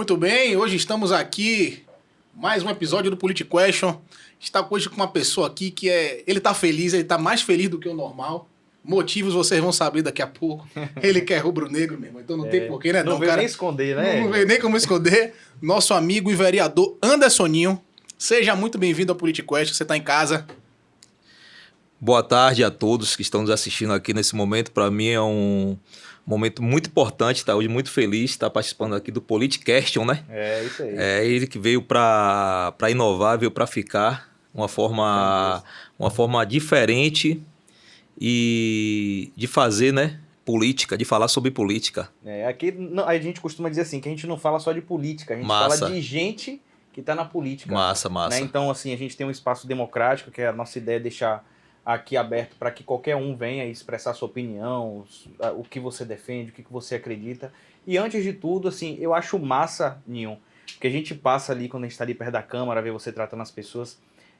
Muito bem, hoje estamos aqui, mais um episódio do Politic Question. Está hoje com uma pessoa aqui que ele tá feliz, ele tá mais feliz do que o normal. Motivos vocês vão saber daqui a pouco. Ele que é rubro-negro mesmo, então não tem porquê, né? Não veio nem esconder, né? Não veio nem como esconder. Nosso amigo e vereador Andersoninho. Seja muito bem-vindo ao Politic Question, você tá em casa. Boa tarde a todos que estão nos assistindo aqui nesse momento. Para mim é um momento muito importante, estar hoje muito feliz, estar participando aqui do Politic Question, né? É, isso aí. É ele que veio para inovar, veio para ficar, uma forma diferente e de fazer, né? Política, de falar sobre política. Aqui a gente costuma dizer assim, que a gente não fala só de política, a gente fala de gente que está na política. Massa. Né? Então, assim, a gente tem um espaço democrático, que é a nossa ideia é deixar aqui aberto para que qualquer um venha expressar sua opinião, o que você defende, o que você acredita. E antes de tudo, assim, eu acho massa, Ninho, que a gente passa ali, quando a gente está ali perto da câmara, ver você tratando as pessoas,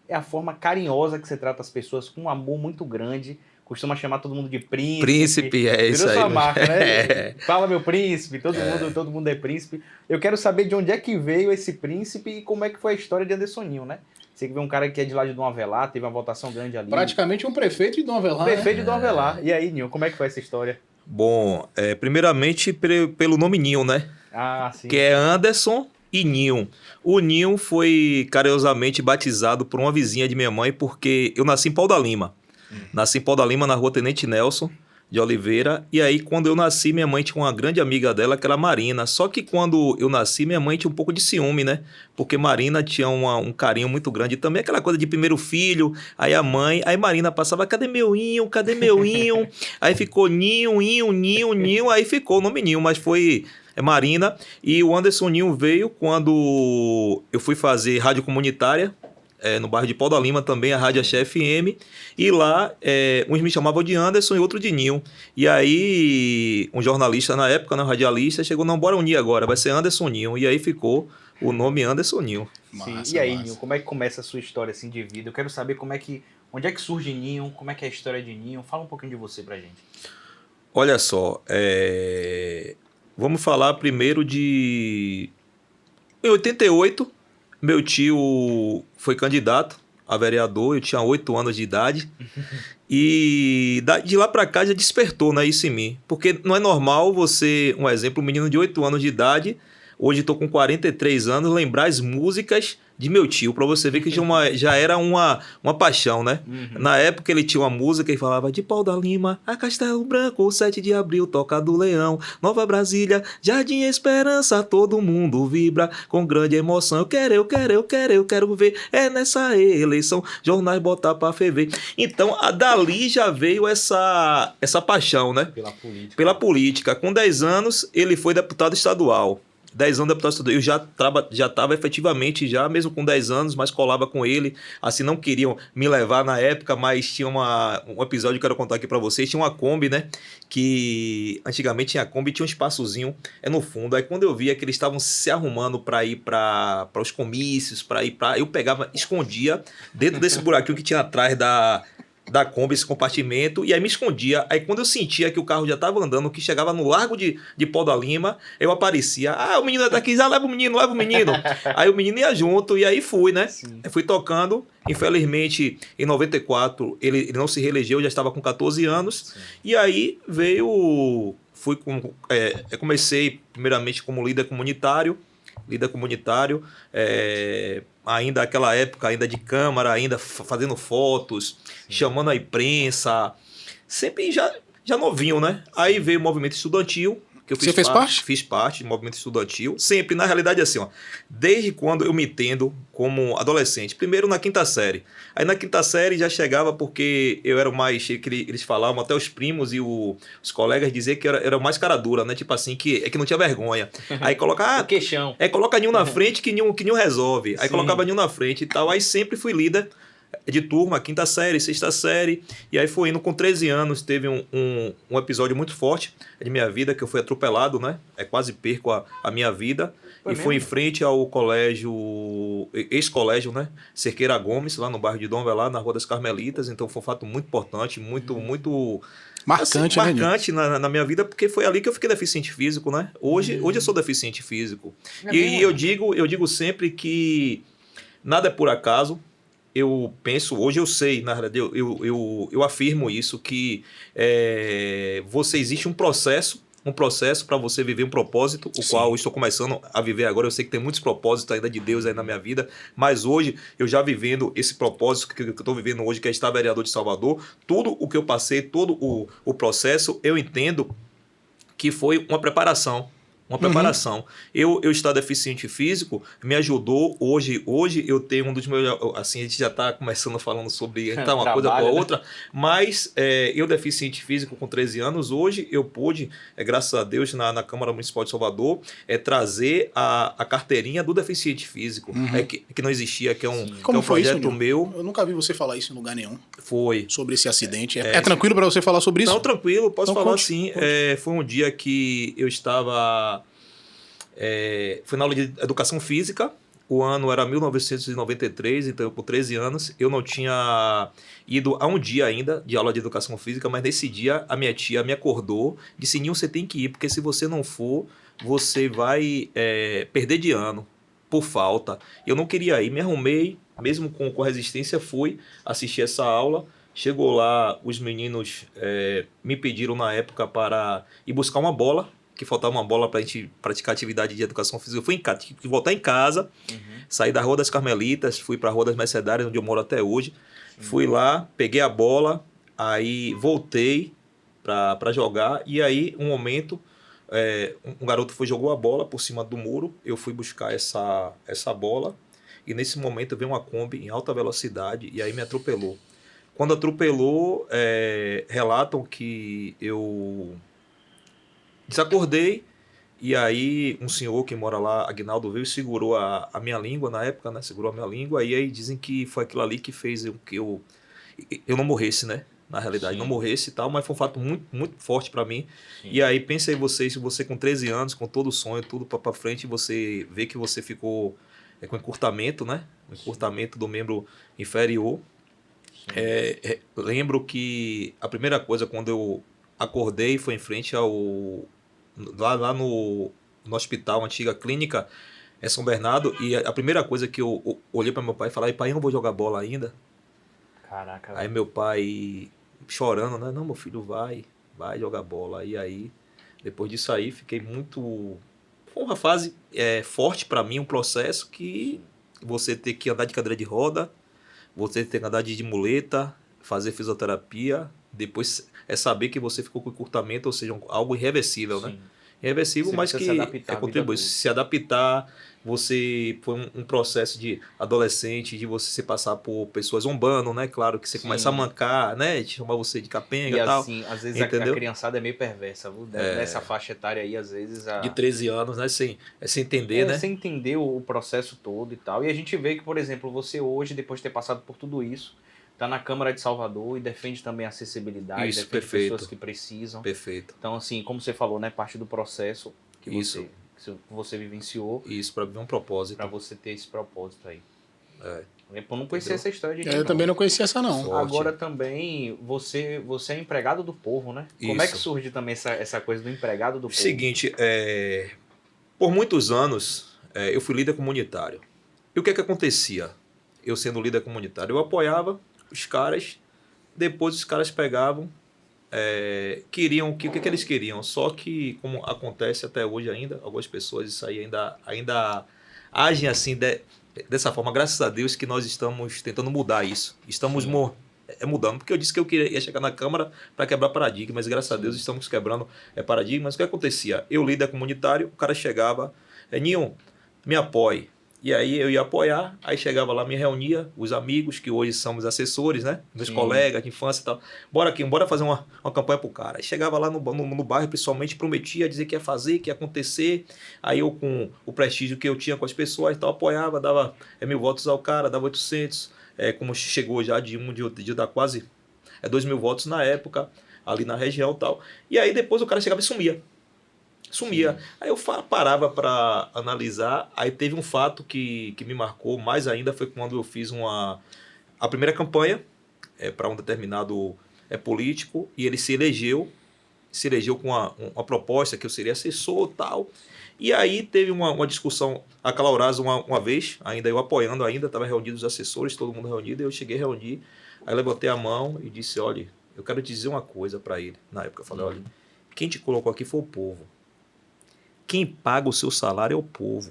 é a forma carinhosa que você trata as pessoas, com um amor muito grande. Costuma chamar todo mundo de príncipe. Príncipe, é isso aí. Virou sua marca, né? Fala, meu príncipe, todo mundo é príncipe. Eu quero saber de onde é que veio esse príncipe e como é que foi a história de Andersoninho, né? Você que vê um cara que é de lá de Dom Avelar, teve uma votação grande ali. Praticamente um prefeito de Dom Avelar. Prefeito de Dom Avelar. E aí, Ninho, como é que foi essa história? Bom, primeiramente pelo nome Ninho, né? Ah, sim. Que é Anderson e Ninho. O Ninho foi carinhosamente batizado por uma vizinha de minha mãe, porque eu nasci em Pau da Lima. Nasci em Pau da Lima, na rua Tenente Nelson de Oliveira. E aí, quando eu nasci, minha mãe tinha uma grande amiga dela, que era a Marina. Só que quando eu nasci, minha mãe tinha um pouco de ciúme, né? Porque Marina tinha um carinho muito grande. E também aquela coisa de primeiro filho. Aí aí Marina passava, cadê meu Inho? Cadê meu Inho? Aí ficou Ninho, Ninho. Aí ficou o nome Ninho, mas foi Marina. E o Anderson Ninho veio quando eu fui fazer rádio comunitária. No bairro de Pau da Lima também, a Rádio Axé FM, e lá uns me chamavam de Anderson e outro de Ninho. E aí um jornalista na época, né, um radialista, chegou, não, bora unir agora, vai ser Anderson Ninho. E aí ficou o nome Anderson Ninho. Sim. E aí, Ninho, como é que começa a sua história assim, de vida? Eu quero saber onde é que surge Ninho, como é que é a história de Ninho. Fala um pouquinho de você pra gente. Olha só, vamos falar primeiro Em 88, meu tio foi candidato a vereador, eu tinha 8 anos de idade. E de lá pra cá já despertou, né, isso em mim. Porque não é normal você, um exemplo, um menino de 8 anos de idade, hoje estou com 43 anos, lembrar as músicas de meu tio, para você ver que já era uma paixão, né? Uhum. Na época ele tinha uma música e falava de Pau da Lima, a Castelo Branco, 7 de abril, Toca do Leão, Nova Brasília, Jardim Esperança, todo mundo vibra com grande emoção. Eu quero ver, é nessa eleição, jornais botar pra ferver. Então, dali já veio essa paixão, né? Pela política. Com 10 anos, ele foi deputado estadual. 10 anos de deputado estadual, eu já estava efetivamente, mesmo com 10 anos, mas colava com ele, assim, não queriam me levar na época, mas tinha um episódio que eu quero contar aqui para vocês, tinha uma Kombi, né, que antigamente tinha Kombi, tinha um espaçozinho no fundo, aí quando eu via que eles estavam se arrumando para ir para os comícios, eu pegava, escondia dentro desse buraquinho que tinha atrás da Kombi, esse compartimento, e aí me escondia. Aí quando eu sentia que o carro já estava andando, que chegava no Largo de Pau da Lima, eu aparecia, o menino tá aqui, leva o menino. Aí o menino ia junto, e aí fui, né? Sim. Fui tocando. Infelizmente, em 94, ele não se reelegeu, já estava com 14 anos. Sim. E aí comecei primeiramente como líder comunitário, ainda aquela época, ainda de câmara, ainda fazendo fotos, chamando a imprensa, sempre já novinho, né? Aí veio o movimento estudantil, que eu fiz. Você fez parte? Fiz parte do movimento estudantil, sempre, na realidade, assim, desde quando eu me entendo como adolescente, primeiro na 5ª série. Aí na 5ª série já chegava porque eu era o mais, que eles falavam, até os primos e os colegas diziam que era o mais cara dura, né? Tipo assim, que não tinha vergonha. Aí coloca... queixão. Coloca Ninho na frente que Ninho resolve. Aí colocava Ninho na frente e tal. Aí sempre fui líder de turma, quinta série, sexta série, e aí foi indo com 13 anos, teve um episódio muito forte de minha vida, que eu fui atropelado, né? Quase perco a minha vida. Foi E foi em mesmo? frente ao colégio, ex-colégio, né? Cerqueira Gomes, lá no bairro de Dom Velar, na Rua das Carmelitas. Então foi um fato muito importante, muito Marcante, assim, né, Nil? marcante na minha vida, porque foi ali que eu fiquei deficiente físico, né? Hoje eu sou deficiente físico. É E mesmo? eu digo sempre que nada é por acaso. Eu penso, hoje eu sei, na verdade, eu afirmo isso, que você existe um processo para você viver um propósito, o Sim. qual eu estou começando a viver agora. Eu sei que tem muitos propósitos ainda de Deus aí na minha vida, mas hoje eu já vivendo esse propósito que eu estou vivendo hoje, que é estar vereador de Salvador, tudo o que eu passei, todo o processo, eu entendo que foi uma preparação. Uma preparação. Eu estar deficiente físico me ajudou. Hoje eu tenho um dos meus. Assim, a gente já está começando falando sobre então, uma coisa com a Trabalho, né? outra, mas eu, deficiente físico com 13 anos, hoje eu pude, graças a Deus, na Câmara Municipal de Salvador, trazer a carteirinha do deficiente físico, que não existia, que é um, Sim. que é Como um foi isso, projeto Nil? meu. Eu nunca vi você falar isso em lugar nenhum, Foi. sobre esse acidente. É tranquilo pra você falar sobre isso? Não, tranquilo, posso Então, falar conte, sim. conte. Foi um dia que eu estava. Foi na aula de educação física. O ano era 1993, então eu com 13 anos. Eu não tinha ido a um dia ainda de aula de educação física, mas nesse dia a minha tia me acordou, disse: Ninho, você tem que ir, porque se você não for, você vai perder de ano por falta. Eu não queria ir, me arrumei, mesmo com resistência, fui assistir essa aula. Chegou lá, os meninos me pediram na época para ir buscar uma bola, que faltava uma bola para a gente praticar atividade de educação física. Eu fui tive que voltar em casa, saí da Rua das Carmelitas, fui para a Rua das Mercedárias, onde eu moro até hoje. Fui lá, peguei a bola, aí voltei para jogar, e aí, um momento, um garoto jogou a bola por cima do muro, eu fui buscar essa bola, e nesse momento veio uma Kombi em alta velocidade, e aí me atropelou. Quando atropelou, relatam que eu desacordei, e aí um senhor que mora lá, Aguinaldo, veio e segurou a minha língua na época, né? Segurou a minha língua, e aí dizem que foi aquilo ali que fez que eu não morresse, né? Na realidade, Sim. não morresse e tal, mas foi um fato muito, muito forte para mim. Sim. E aí, pensa aí se você com 13 anos, com todo o sonho, tudo para frente, você vê que você ficou com encurtamento, né? Um encurtamento do membro inferior. Lembro que a primeira coisa, quando eu acordei, foi em frente lá no hospital, antiga clínica, São Bernardo, e a primeira coisa que eu olhei para meu pai e falei: pai, eu não vou jogar bola ainda. Caraca, Aí velho. meu pai chorando, né? Não, meu filho, vai jogar bola. E aí, depois disso aí, fiquei muito... Foi uma fase forte para mim, um processo que você ter que andar de cadeira de roda, você ter que andar de muleta, fazer fisioterapia, depois saber que você ficou com encurtamento, ou seja, algo irreversível, né? Sim. Irreversível, Você mas precisa que se adaptar à vida contribui. adulta. Se adaptar, você foi um processo de adolescente, de você se passar por pessoas zombando, né? Claro que você Sim. começa a mancar, né? De chamar você de capenga E e tal. assim, às vezes a Entendeu? criançada é meio perversa, viu? Nessa faixa etária aí, às vezes De 13 anos, né? Sem entender, né? Você entender o processo todo e tal. E a gente vê que, por exemplo, você hoje, depois de ter passado por tudo isso, tá na Câmara de Salvador e defende também a acessibilidade, Isso, defende perfeito. pessoas que precisam. Perfeito. Então, assim, como você falou, né? Parte do processo que Isso. você vivenciou Isso, para viver um propósito. para você ter esse propósito aí. É. Eu não conhecia Entendeu? essa história de Eu também não conhecia essa, não. Forte. Agora também, você é empregado do povo, né? Como é que Isso. surge também essa coisa do empregado do povo? Seguinte, por muitos anos eu fui líder comunitário. E o que acontecia? Eu sendo líder comunitário, eu apoiava os caras, depois os caras pegavam, queriam, o que eles queriam? Só que, como acontece até hoje ainda, algumas pessoas isso aí ainda agem assim, dessa forma. Graças a Deus que nós estamos tentando mudar isso. Estamos Sim. mudando, porque eu disse que eu ia chegar na Câmara para quebrar paradigmas, mas graças a Deus estamos quebrando paradigmas. O que acontecia? Eu, líder comunitário, o cara chegava: Ninho, me apoie. E aí eu ia apoiar, aí chegava lá, me reunia, os amigos, que hoje somos assessores, né? Meus Sim. colegas de infância e tal. Bora fazer uma campanha pro cara. Aí chegava lá no bairro, pessoalmente, prometia dizer que ia fazer, que ia acontecer. Aí eu, com o prestígio que eu tinha com as pessoas e tal, apoiava, dava 1.000 votos ao cara, dava 800, como chegou já de dar quase 2.000 votos na época, ali na região e tal. E aí depois o cara chegava e sumia. Aí eu parava para analisar, aí teve um fato que me marcou mais ainda, foi quando eu fiz a primeira campanha para um determinado político, e ele se elegeu com uma proposta que eu seria assessor e tal. E aí teve uma discussão acalorada uma vez, ainda eu apoiando ainda, estava reunido os assessores, todo mundo reunido, e eu cheguei a reunir, aí levantei a mão e disse, olha, eu quero te dizer uma coisa para ele. Na época eu falei, olha, quem te colocou aqui foi o povo. Quem paga o seu salário é o povo.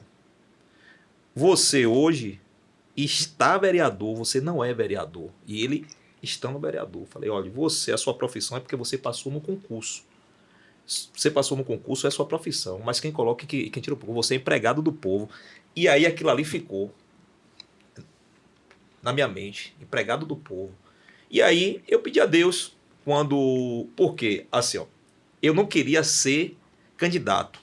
Você hoje está vereador, você não é vereador. E ele está no vereador. Falei, olha, a sua profissão é porque você passou no concurso. Você passou no concurso, é sua profissão. Mas quem coloca, quem tira o povo, você é empregado do povo. E aí aquilo ali ficou na minha mente, empregado do povo. E aí eu pedi a Deus porque, assim, ó, eu não queria ser candidato.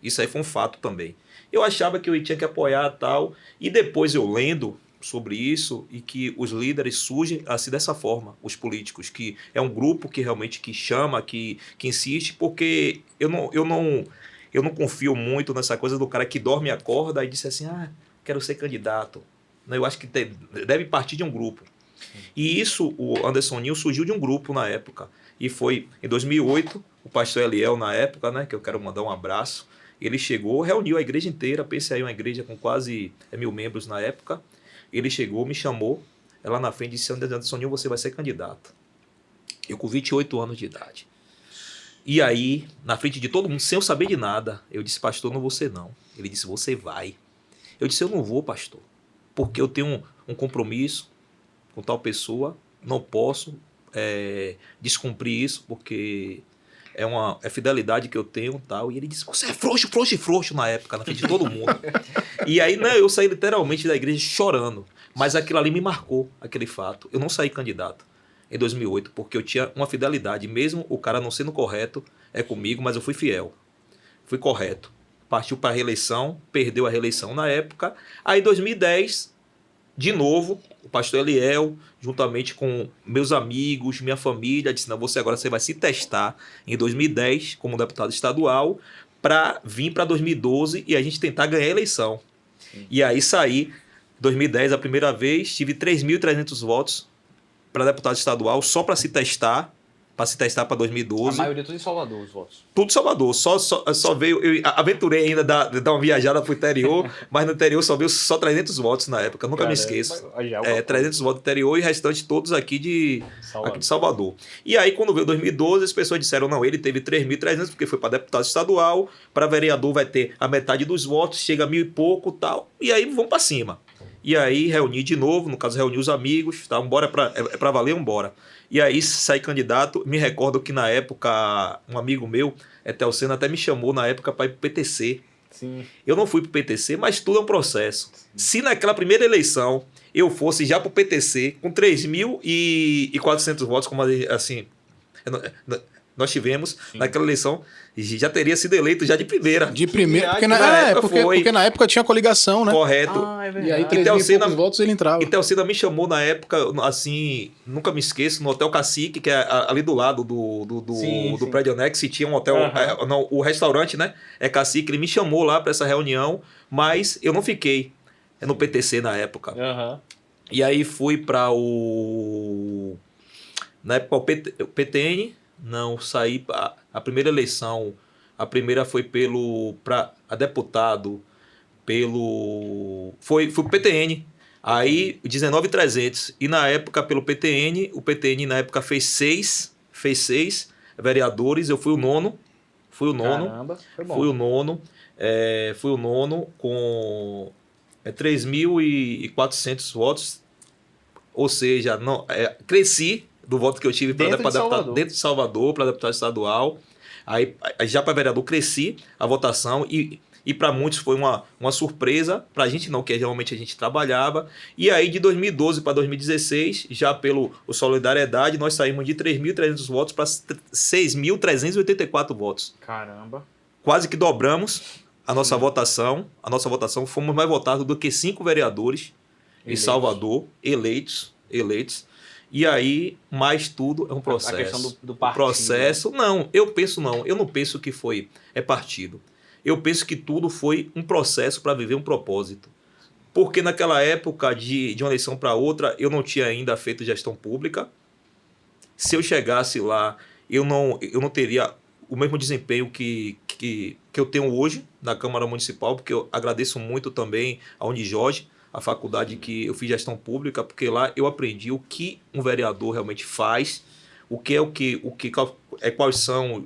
Isso aí foi um fato também. Eu achava que eu tinha que apoiar tal, e depois eu lendo sobre isso, e que os líderes surgem assim dessa forma, os políticos, que é um grupo que realmente que chama, que insiste, porque eu não confio muito nessa coisa do cara que dorme e acorda e disse assim, quero ser candidato. Eu acho que deve partir de um grupo. E isso, o Anderson Nil surgiu de um grupo na época, e foi em 2008, o pastor Eliel na época, né, que eu quero mandar um abraço, ele chegou, reuniu a igreja inteira, pense aí, uma igreja com quase 1.000 membros na época. Ele chegou, me chamou, lá na frente, disse, Anderson Nil, você vai ser candidato. Eu com 28 anos de idade. E aí, na frente de todo mundo, sem eu saber de nada, eu disse, pastor, não vou ser não. Ele disse, você vai. Eu disse, eu não vou, pastor, porque eu tenho um compromisso com tal pessoa, não posso descumprir isso, porque é fidelidade que eu tenho e tal. E ele disse, você é frouxo, frouxo e frouxo na época, na frente de todo mundo. E aí, né, eu saí literalmente da igreja chorando. Mas aquilo ali me marcou, aquele fato. Eu não saí candidato em 2008, porque eu tinha uma fidelidade. Mesmo o cara não sendo correto comigo, mas eu fui fiel. Fui correto. Partiu para a reeleição, perdeu a reeleição na época. Aí em 2010, de novo, o pastor Eliel, juntamente com meus amigos, minha família, disse, não, você vai se testar em 2010 como deputado estadual para vir para 2012 e a gente tentar ganhar a eleição. Sim. E aí saí, 2010 a primeira vez, tive 3.300 votos para deputado estadual só para se testar. Para 2012. A maioria tudo em Salvador, os votos. Tudo em Salvador. Só veio... Eu aventurei ainda dar uma viajada pro interior, mas no interior só veio só 300 votos na época. Nunca me esqueço. 300 votos no interior e o restante todos aqui de Salvador. E aí, quando veio 2012, as pessoas disseram, não, ele teve 3.300 porque foi para deputado estadual, para vereador vai ter a metade dos votos, chega a 1.000 e pouco e tal. E aí, vamos para cima. E aí, reuni de novo, no caso, reuni os amigos, tá? Bora para valer, embora. E aí, saí candidato. Me recordo que na época, um amigo meu, Telceno, até me chamou na época para ir pro PTC. Sim. Eu não fui pro PTC, mas tudo é um processo. Sim. Se naquela primeira eleição eu fosse já pro PTC, com 3.400 votos, como assim, nós tivemos, sim, naquela eleição, já teria sido eleito já de primeira. De primeira, porque na época tinha coligação, né? Correto. E aí 3.000 votos ele entrava. E Telceno me chamou na época, assim, nunca me esqueço, no Hotel Cacique, que é ali do lado do prédio anexo, e tinha um hotel, o restaurante, né? É Cacique, ele me chamou lá para essa reunião, mas eu não fiquei no PTC na época. E aí fui para na época o PTN. Não, saí a primeira eleição, a primeira foi a deputado, foi o PTN, aí 19.300, e na época pelo PTN, o PTN na época fez seis vereadores, eu fui o nono. Caramba, foi bom. Fui o nono com 3.400 votos, ou seja, cresci do voto que eu tive para deputado dentro de Salvador, para deputado estadual. Aí já para vereador cresci a votação e para muitos foi uma surpresa, para a gente não, que geralmente a gente trabalhava. E aí de 2012 para 2016, já pelo Solidariedade, nós saímos de 3.300 votos para 6.384 votos. Caramba! Quase que dobramos a nossa votação. A nossa votação, fomos mais votados do que 5 vereadores em Salvador, eleitos. E aí, mais tudo é um processo. A questão do O partido. processo, eu não penso que é partido. Eu penso que tudo foi um processo para viver um propósito. Porque naquela época, de uma eleição para outra, eu não tinha ainda feito gestão pública. Se eu chegasse lá, eu não teria o mesmo desempenho que eu tenho hoje na Câmara Municipal, porque eu agradeço muito também a Unijorge, a faculdade que eu fiz gestão pública, porque lá eu aprendi o que um vereador realmente faz, quais são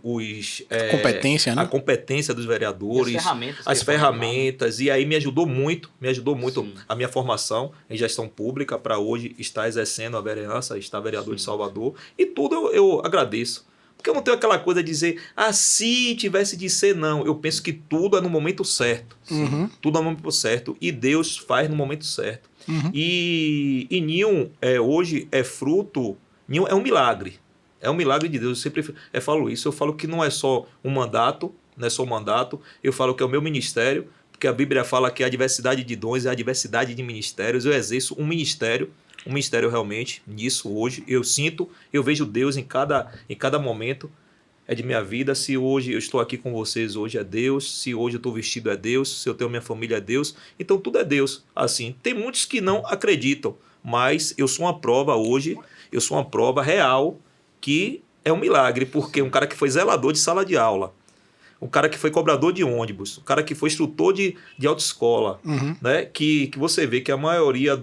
Competência, né? a competência dos vereadores, As ferramentas. e aí me ajudou muito Sim. a minha formação em gestão pública para hoje estar exercendo a vereança, estar vereador de Salvador, e tudo eu agradeço. Porque eu não tenho aquela coisa de dizer, se tivesse de ser, não. Eu penso que tudo é no momento certo. Uhum. Tudo é no momento certo. E Deus faz no momento certo. Uhum. E Ninho hoje é fruto. Ninho é um milagre. É um milagre de Deus. Eu sempre falo isso. Eu falo que não é só um mandato, não é só um mandato. Eu falo que é o meu ministério, porque a Bíblia fala que a diversidade de dons é a diversidade de ministérios. Eu exerço um ministério realmente nisso hoje. Eu vejo Deus em cada momento de minha vida. Se hoje eu estou aqui com vocês, hoje é Deus. Se hoje eu estou vestido, é Deus. Se eu tenho minha família, é Deus. Então tudo é Deus. Assim, tem muitos que não acreditam, mas eu sou uma prova hoje, eu sou uma prova real que é um milagre, porque um cara que foi zelador de sala de aula, um cara que foi cobrador de ônibus, um cara que foi instrutor de autoescola, né? Que você vê que a maioria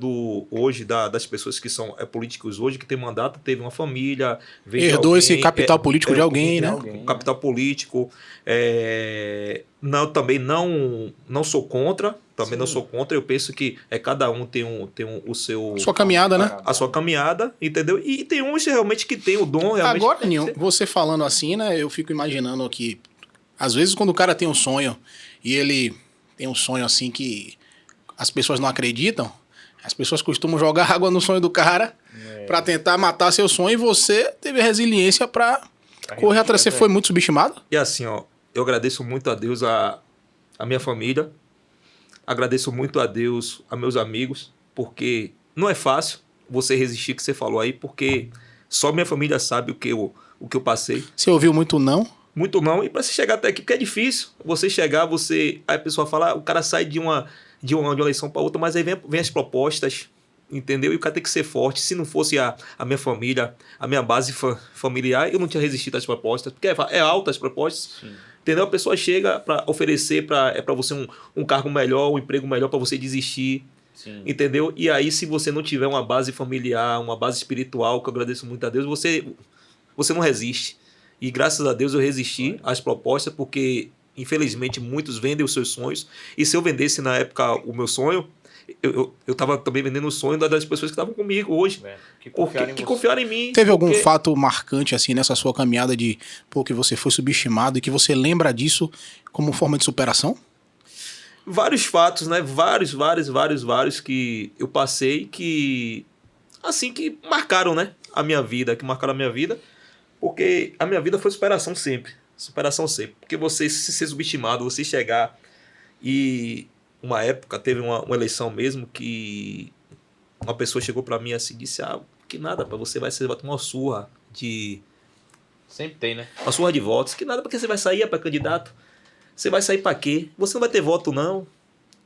hoje das pessoas que são políticos hoje, que tem mandato, teve uma família, Herdou esse capital político de alguém, né? Capital político. Também não sou contra. Não sou contra. Eu penso que cada um tem o seu... Sua caminhada, né? A sua caminhada, entendeu? E tem uns realmente que tem o dom. Realmente. Agora, Ninho, você falando assim, né? Eu fico imaginando que às vezes quando o cara tem um sonho e ele tem um sonho assim que as pessoas não acreditam, as pessoas costumam jogar água no sonho do cara pra tentar matar seu sonho, e você teve resiliência pra correr atrás. Você foi muito subestimado? E assim, ó, eu agradeço muito a Deus, a minha família, agradeço muito a Deus, a meus amigos, porque não é fácil você resistir, que você falou aí, porque só minha família sabe o que eu passei. Você ouviu muito não? Muito não, e para você chegar até aqui, porque é difícil você chegar, aí a pessoa fala, o cara sai de uma eleição para outra, mas aí vem as propostas, entendeu? E o cara tem que ser forte. Se não fosse a minha família, a minha base familiar, eu não tinha resistido às propostas, porque é alta as propostas. Sim. Entendeu? A pessoa chega para oferecer para você um cargo melhor, um emprego melhor, para você desistir. Sim. Entendeu? E aí, se você não tiver uma base familiar, uma base espiritual, que eu agradeço muito a Deus, você não resiste. E graças a Deus eu resisti às propostas, porque infelizmente muitos vendem os seus sonhos. E se eu vendesse na época o meu sonho, eu estava também vendendo o sonho das pessoas que estavam comigo hoje. Que confiaram em mim. Teve algum fato marcante assim nessa sua caminhada que você foi subestimado e que você lembra disso como forma de superação? Vários fatos, né? Vários que eu passei que marcaram, né? A minha vida, porque a minha vida foi superação sempre. Porque você ser subestimado, você chegar e uma época teve uma eleição mesmo que uma pessoa chegou para mim assim e disse, que nada, você vai tomar uma surra de... Sempre tem, né? Uma surra de votos. Que nada, porque você vai sair para candidato. Você vai sair para quê? Você não vai ter voto, não.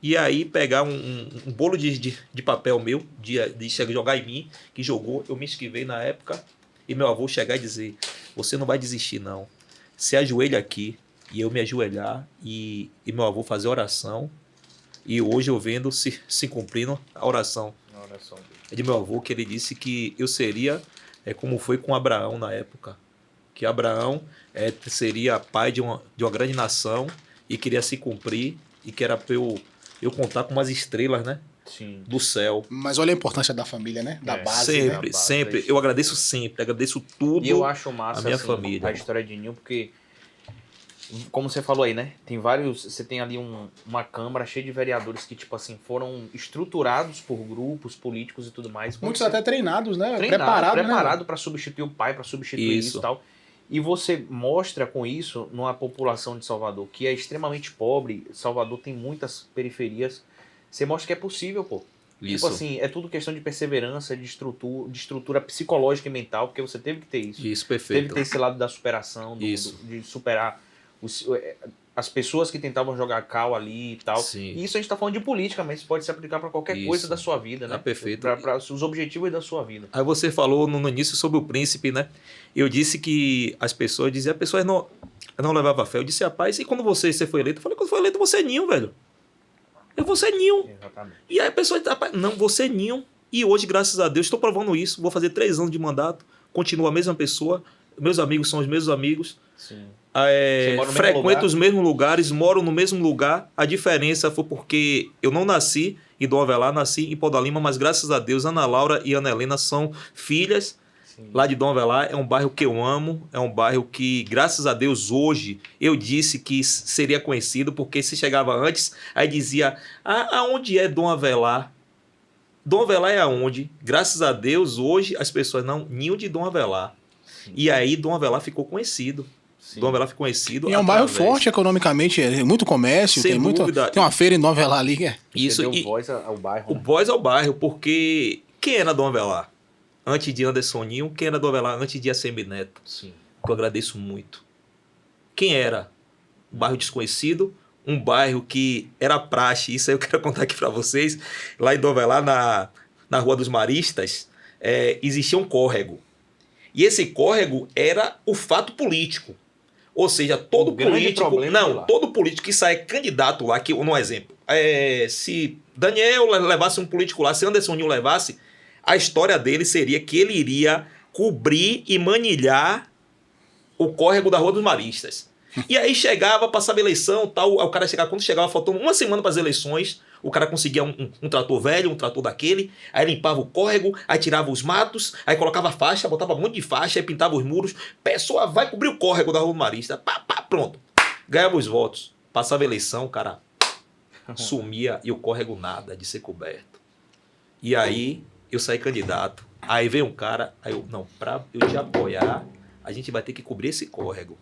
E aí pegar um bolo de papel meu, de jogar em mim, que jogou, eu me esquivei na época, e meu avô chegar e dizer, você não vai desistir, não. Se ajoelha aqui, e eu me ajoelhar, e meu avô fazer oração, e hoje eu vendo se cumprindo a oração. É de meu avô, que ele disse que eu seria como foi com Abraão na época. Que Abraão seria pai de uma grande nação, e queria se cumprir, e que era para eu contar com umas estrelas, né? Sim. Do céu. Mas olha a importância da família, né? Da base. Sempre, né? sempre. Eu agradeço sempre, agradeço tudo. E eu acho massa a minha família. A história de Ninho, porque, como você falou aí, né? Tem vários. Você tem ali uma Câmara cheia de vereadores que, tipo assim, foram estruturados por grupos políticos e tudo mais. Muitos até treinados, né? Preparado para substituir o pai, para substituir isso e tal. E você mostra com isso numa população de Salvador que é extremamente pobre. Salvador tem muitas periferias. Você mostra que é possível, pô. Isso. Tipo assim, é tudo questão de perseverança, de estrutura psicológica e mental, porque você teve que ter isso. Isso, Teve perfeito. que ter esse lado da superação, Isso. de superar as pessoas que tentavam jogar cal ali e tal. Sim. E isso a gente tá falando de política, mas pode se aplicar para qualquer Isso. coisa da sua vida, né? Tá perfeito. Para os objetivos da sua vida. Aí você falou no início sobre o príncipe, né? Eu disse que as pessoas diziam, as pessoas não levavam fé. Eu disse, rapaz, e quando você foi eleito? Eu falei, quando foi eleito, você é ninho, velho. Eu vou ser ninho. Exatamente. E aí a pessoa diz, rapaz, não, você é ninho. E hoje, graças a Deus, estou provando isso. Vou fazer 3 anos de mandato. Continuo a mesma pessoa. Meus amigos são os mesmos amigos. Sim. Frequento os mesmos lugares, moro no mesmo lugar. A diferença foi porque eu não nasci em Dom Avelar, nasci em Pau da Lima, mas graças a Deus, Ana Laura e Ana Helena são filhas. Sim. Lá de Dom Avelar. É um bairro que eu amo, é um bairro que, graças a Deus, hoje eu disse que seria conhecido, porque se chegava antes, aí dizia, aonde é Dom Avelar? Dom Avelar é aonde? Graças a Deus, hoje as pessoas não, ninho de Dom Avelar. Sim. E aí Dom Avelar ficou conhecido. Sim. Dom Avelar ficou conhecido. E é um bairro forte economicamente, é muito comércio, tem uma feira em Dom Avelar ali. Isso, deu voz ao bairro. O voz ao bairro, porque quem era Dom Avelar? Antes de Anderson Ninho, quem era Dom Avelar antes de ACM Neto? Sim. Que eu agradeço muito. Quem era? Um bairro desconhecido, um bairro que era praxe, isso aí eu quero contar aqui para vocês. Lá em Dom Avelar, na Rua dos Maristas, existia um córrego. E esse córrego era o fato político. Ou seja, todo político... todo político que sai candidato lá, que, um exemplo, se Daniel levasse um político lá, se Anderson Ninho levasse, a história dele seria que ele iria cobrir e manilhar o córrego da Rua dos Maristas. E aí chegava, passava eleição, tal, o cara chegava, quando chegava, faltando uma semana para as eleições, o cara conseguia um trator velho, um trator daquele, aí limpava o córrego, aí tirava os matos, aí colocava faixa, botava um monte de faixa, aí pintava os muros, pessoa vai cobrir o córrego da Rua Marista, pronto. Ganhava os votos, passava a eleição, o cara sumia e o córrego nada de ser coberto. E aí eu saí candidato, aí veio um cara, aí eu, não, pra eu te apoiar, a gente vai ter que cobrir esse córrego.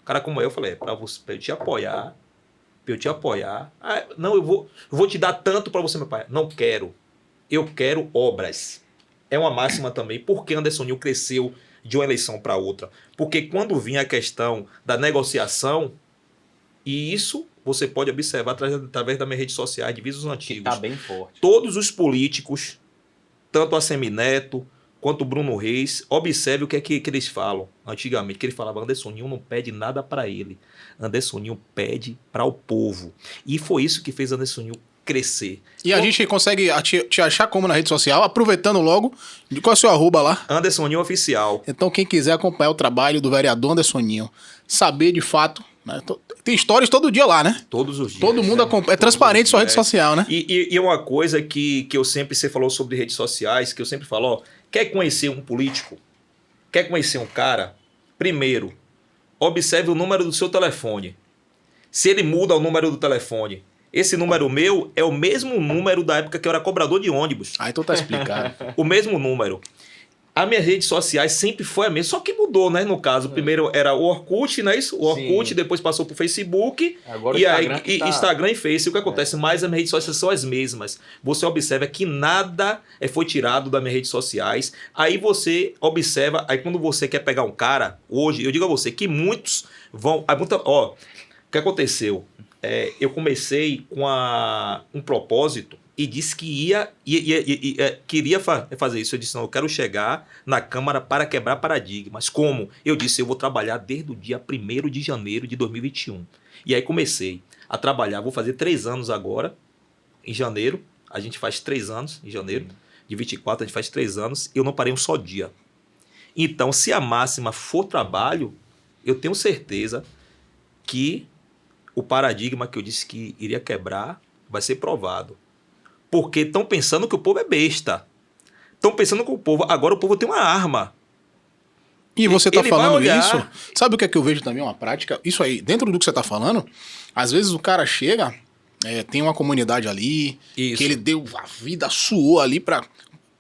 O cara como eu falei, pra eu te apoiar, não, eu vou te dar tanto para você, meu pai. Não quero. Eu quero obras. É uma máxima também. Por que Anderson Ninho cresceu de uma eleição para outra? Porque quando vinha a questão da negociação, e isso você pode observar através das minhas redes sociais, de vídeos antigos. Está bem forte. Todos os políticos, tanto a Semineto quanto o Bruno Reis, observe o que é que eles falam. Antigamente, que ele falava, Anderson Ninho não pede nada para ele. Anderson Ninho pede para o povo. E foi isso que fez Anderson Ninho crescer. E a gente consegue te achar como na rede social, aproveitando logo, qual é o seu arroba lá? Anderson Ninho Oficial. Então quem quiser acompanhar o trabalho do vereador Anderson Ninho, saber de fato, né? Tem stories todo dia lá, né? Todos os dias. Todo mundo acompanha, é transparente sua rede social, né? E uma coisa que eu sempre, você falou sobre redes sociais, que eu sempre falo, ó, quer conhecer um político? Quer conhecer um cara? Primeiro, observe o número do seu telefone. Se ele muda o número do telefone, esse número meu é o mesmo número da época que eu era cobrador de ônibus. Ah, então tá explicado. O mesmo número. As minhas redes sociais sempre foi a mesma, só que mudou, né? No caso, primeiro era o Orkut, não é isso? O Orkut, depois passou pro Facebook. Agora e aí Instagram e Face. O que acontece? Mas as minhas redes sociais são as mesmas. Você observa que nada foi tirado das minhas redes sociais. Aí você observa, aí quando você quer pegar um cara, hoje, eu digo a você que muitos vão... Ó, o que aconteceu? Eu comecei com um propósito e disse que queria fazer isso. Eu disse, não, eu quero chegar na Câmara para quebrar paradigmas. Como? Eu disse, eu vou trabalhar desde o dia 1º de janeiro de 2021. E aí comecei a trabalhar, vou fazer 3 anos agora, em janeiro. A gente faz 3 anos em janeiro. De 24 a gente faz 3 anos. Eu não parei um só dia. Então, se a máxima for trabalho, eu tenho certeza que o paradigma que eu disse que iria quebrar vai ser provado. Porque estão pensando que o povo é besta. Estão pensando que agora o povo tem uma arma. E você tá falando isso, sabe o que é que eu vejo também, uma prática? Isso aí, dentro do que você tá falando, às vezes o cara chega, tem uma comunidade ali, que ele deu a vida, suou ali pra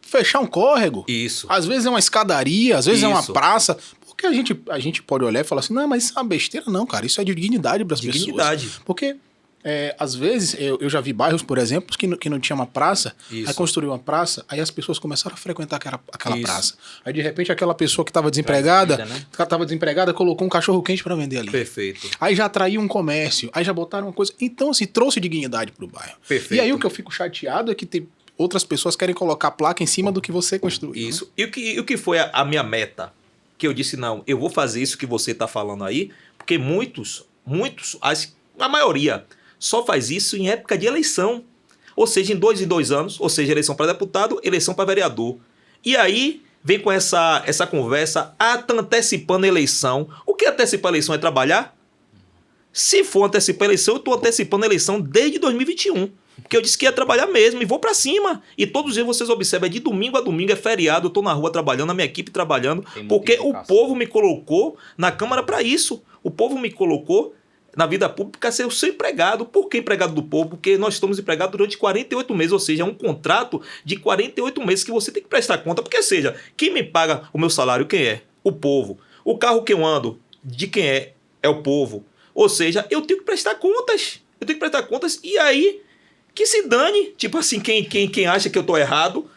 fechar um córrego. Isso. Às vezes é uma escadaria, às vezes é uma praça. Porque a gente pode olhar e falar assim, não, mas isso é uma besteira não, cara. Isso é de dignidade para as pessoas. Dignidade. Porque Às vezes, eu já vi bairros, por exemplo, que não tinha uma praça, Isso. aí construiu uma praça, aí as pessoas começaram a frequentar aquela Isso. praça. Aí, de repente, aquela pessoa que estava desempregada, colocou um cachorro-quente para vender ali. Perfeito. Aí já atraiu um comércio, aí já botaram uma coisa. Então, assim, trouxe dignidade pro bairro. Perfeito. E aí o que eu fico chateado é que tem outras pessoas que querem colocar placa em cima do que você construiu. Isso. Né? E o que foi a minha meta? Que eu disse, não, eu vou fazer isso que você está falando aí, porque muitos, a maioria, só faz isso em época de eleição. Ou seja, em 2 em 2 anos, ou seja, eleição para deputado, eleição para vereador. E aí vem com essa conversa, tá antecipando a eleição. O que antecipar a eleição é trabalhar? Se for antecipar a eleição, eu estou antecipando a eleição desde 2021. Porque eu disse que ia trabalhar mesmo e vou pra cima. E todos os dias vocês observam, é de domingo a domingo, é feriado, eu tô na rua trabalhando, a minha equipe trabalhando, porque o povo me colocou na Câmara para isso. O povo me colocou na vida pública ser o seu empregado. Por que empregado do povo? Porque nós estamos empregados durante 48 meses, ou seja, é um contrato de 48 meses que você tem que prestar conta. Porque, seja, quem me paga o meu salário, quem é? O povo. O carro que eu ando, de quem é? É o povo. Ou seja, eu tenho que prestar contas. Eu tenho que prestar contas e aí que se dane. Tipo assim, quem acha que eu tô errado,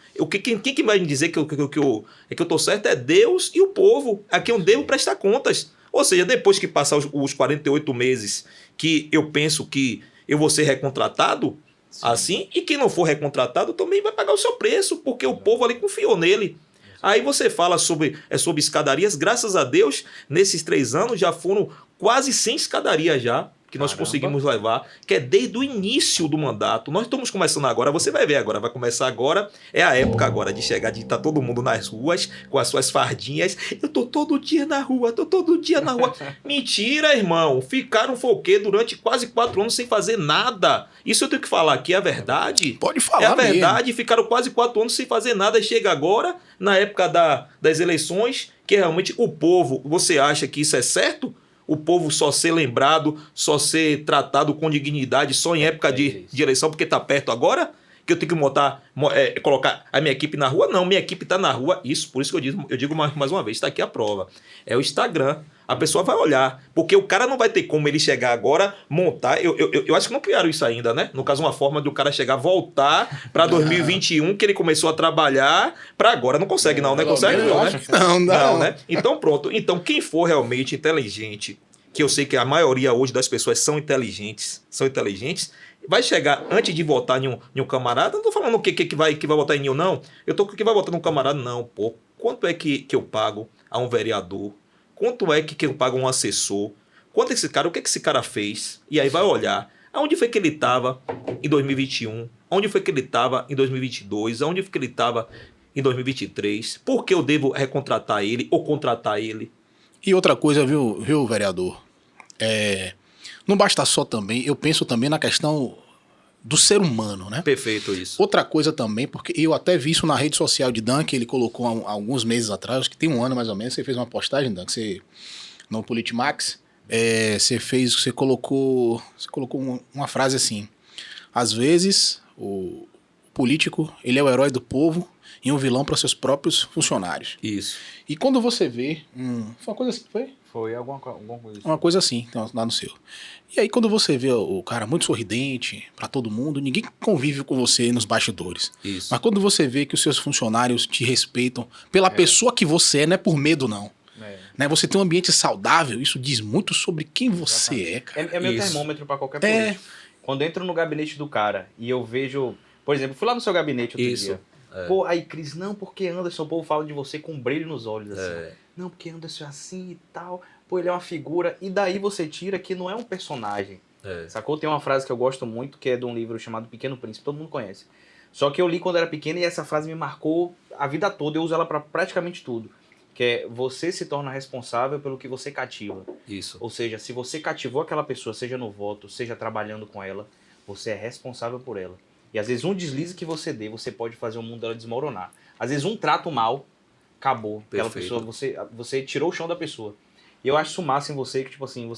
quem que vai me dizer que eu tô certo é Deus e o povo. A quem eu devo prestar contas. Ou seja, depois que passar os 48 meses que eu penso que eu vou ser recontratado, assim, e quem não for recontratado também vai pagar o seu preço, porque o povo ali confiou nele. Aí você fala sobre escadarias, graças a Deus, nesses 3 anos já foram quase 100 escadarias já, que nós conseguimos levar, que é desde o início do mandato. Nós estamos começando agora, você vai ver agora, vai começar agora, é a época agora de chegar, de estar todo mundo nas ruas, com as suas fardinhas. Eu tô todo dia na rua. Mentira, irmão. Ficaram foi o quê? Durante quase 4 anos sem fazer nada. Isso eu tenho que falar aqui, é a verdade. Pode falar é a verdade, mesmo. Ficaram quase 4 anos sem fazer nada e chega agora, na época das eleições, que realmente o povo, você acha que isso é certo? O povo só ser lembrado, só ser tratado com dignidade só em época de eleição, porque está perto agora? Que eu tenho que colocar a minha equipe na rua? Não, minha equipe está na rua. Isso, por isso que eu digo mais uma vez, está aqui a prova. É o Instagram. A pessoa vai olhar, porque o cara não vai ter como ele chegar agora, montar. Eu acho que não criaram isso ainda, né? No caso, uma forma de o cara chegar, voltar para 2021, que ele começou a trabalhar, para agora. Não consegue, não, né? Consegue, não, né? Não, né? Então, pronto. Então, quem for realmente inteligente, que eu sei que a maioria hoje das pessoas são inteligentes, vai chegar antes de votar em um camarada. Não tô falando que vai votar em nenhum, não. Eu tô com que vai votar num camarada, não, pô. Quanto é que eu pago a um vereador? Quanto é que eu pago a um assessor? Quanto é esse cara, o que esse cara fez? E aí vai olhar. Aonde foi que ele estava em 2021? Onde foi que ele estava em 2022? Aonde foi que ele estava em 2023? Por que eu devo recontratar ele ou contratar ele? E outra coisa, viu, vereador? Não basta só também, eu penso também na questão do ser humano, né? Perfeito isso. Outra coisa também, porque eu até vi isso na rede social de Dan, que ele colocou há alguns meses atrás, acho que tem 1 ano mais ou menos, você fez uma postagem, Dan, que você, no Politimax, você colocou uma frase assim: às vezes o político, ele é o herói do povo e um vilão para seus próprios funcionários. Isso. E quando você vê, foi uma coisa assim, foi? Foi alguma coisa assim. Uma coisa assim, lá no seu. E aí quando você vê o cara muito sorridente pra todo mundo, ninguém convive com você nos bastidores. Isso. Mas quando você vê que os seus funcionários te respeitam pela pessoa que você é, não é por medo não. Né? Você tem um ambiente saudável, isso diz muito sobre quem você é, cara. É meu termômetro pra qualquer político. Quando eu entro no gabinete do cara e eu vejo... Por exemplo, fui lá no seu gabinete outro dia. Pô, aí Cris, não, porque Anderson, o povo fala de você com um brilho nos olhos, assim. Não, porque Anderson é assim e tal. Pô, ele é uma figura. E daí você tira que não é um personagem. Sacou? Tem uma frase que eu gosto muito, que é de um livro chamado Pequeno Príncipe, todo mundo conhece. Só que eu li quando era pequeno e essa frase me marcou a vida toda. Eu uso ela pra praticamente tudo. Que é, você se torna responsável pelo que você cativa. Isso. Ou seja, se você cativou aquela pessoa, seja no voto, seja trabalhando com ela, você é responsável por ela. E às vezes um deslize que você dê, você pode fazer o mundo dela desmoronar. Às vezes um trato mal, acabou. Aquela pessoa, você tirou o chão da pessoa. E eu acho isso massa em você, que tipo assim,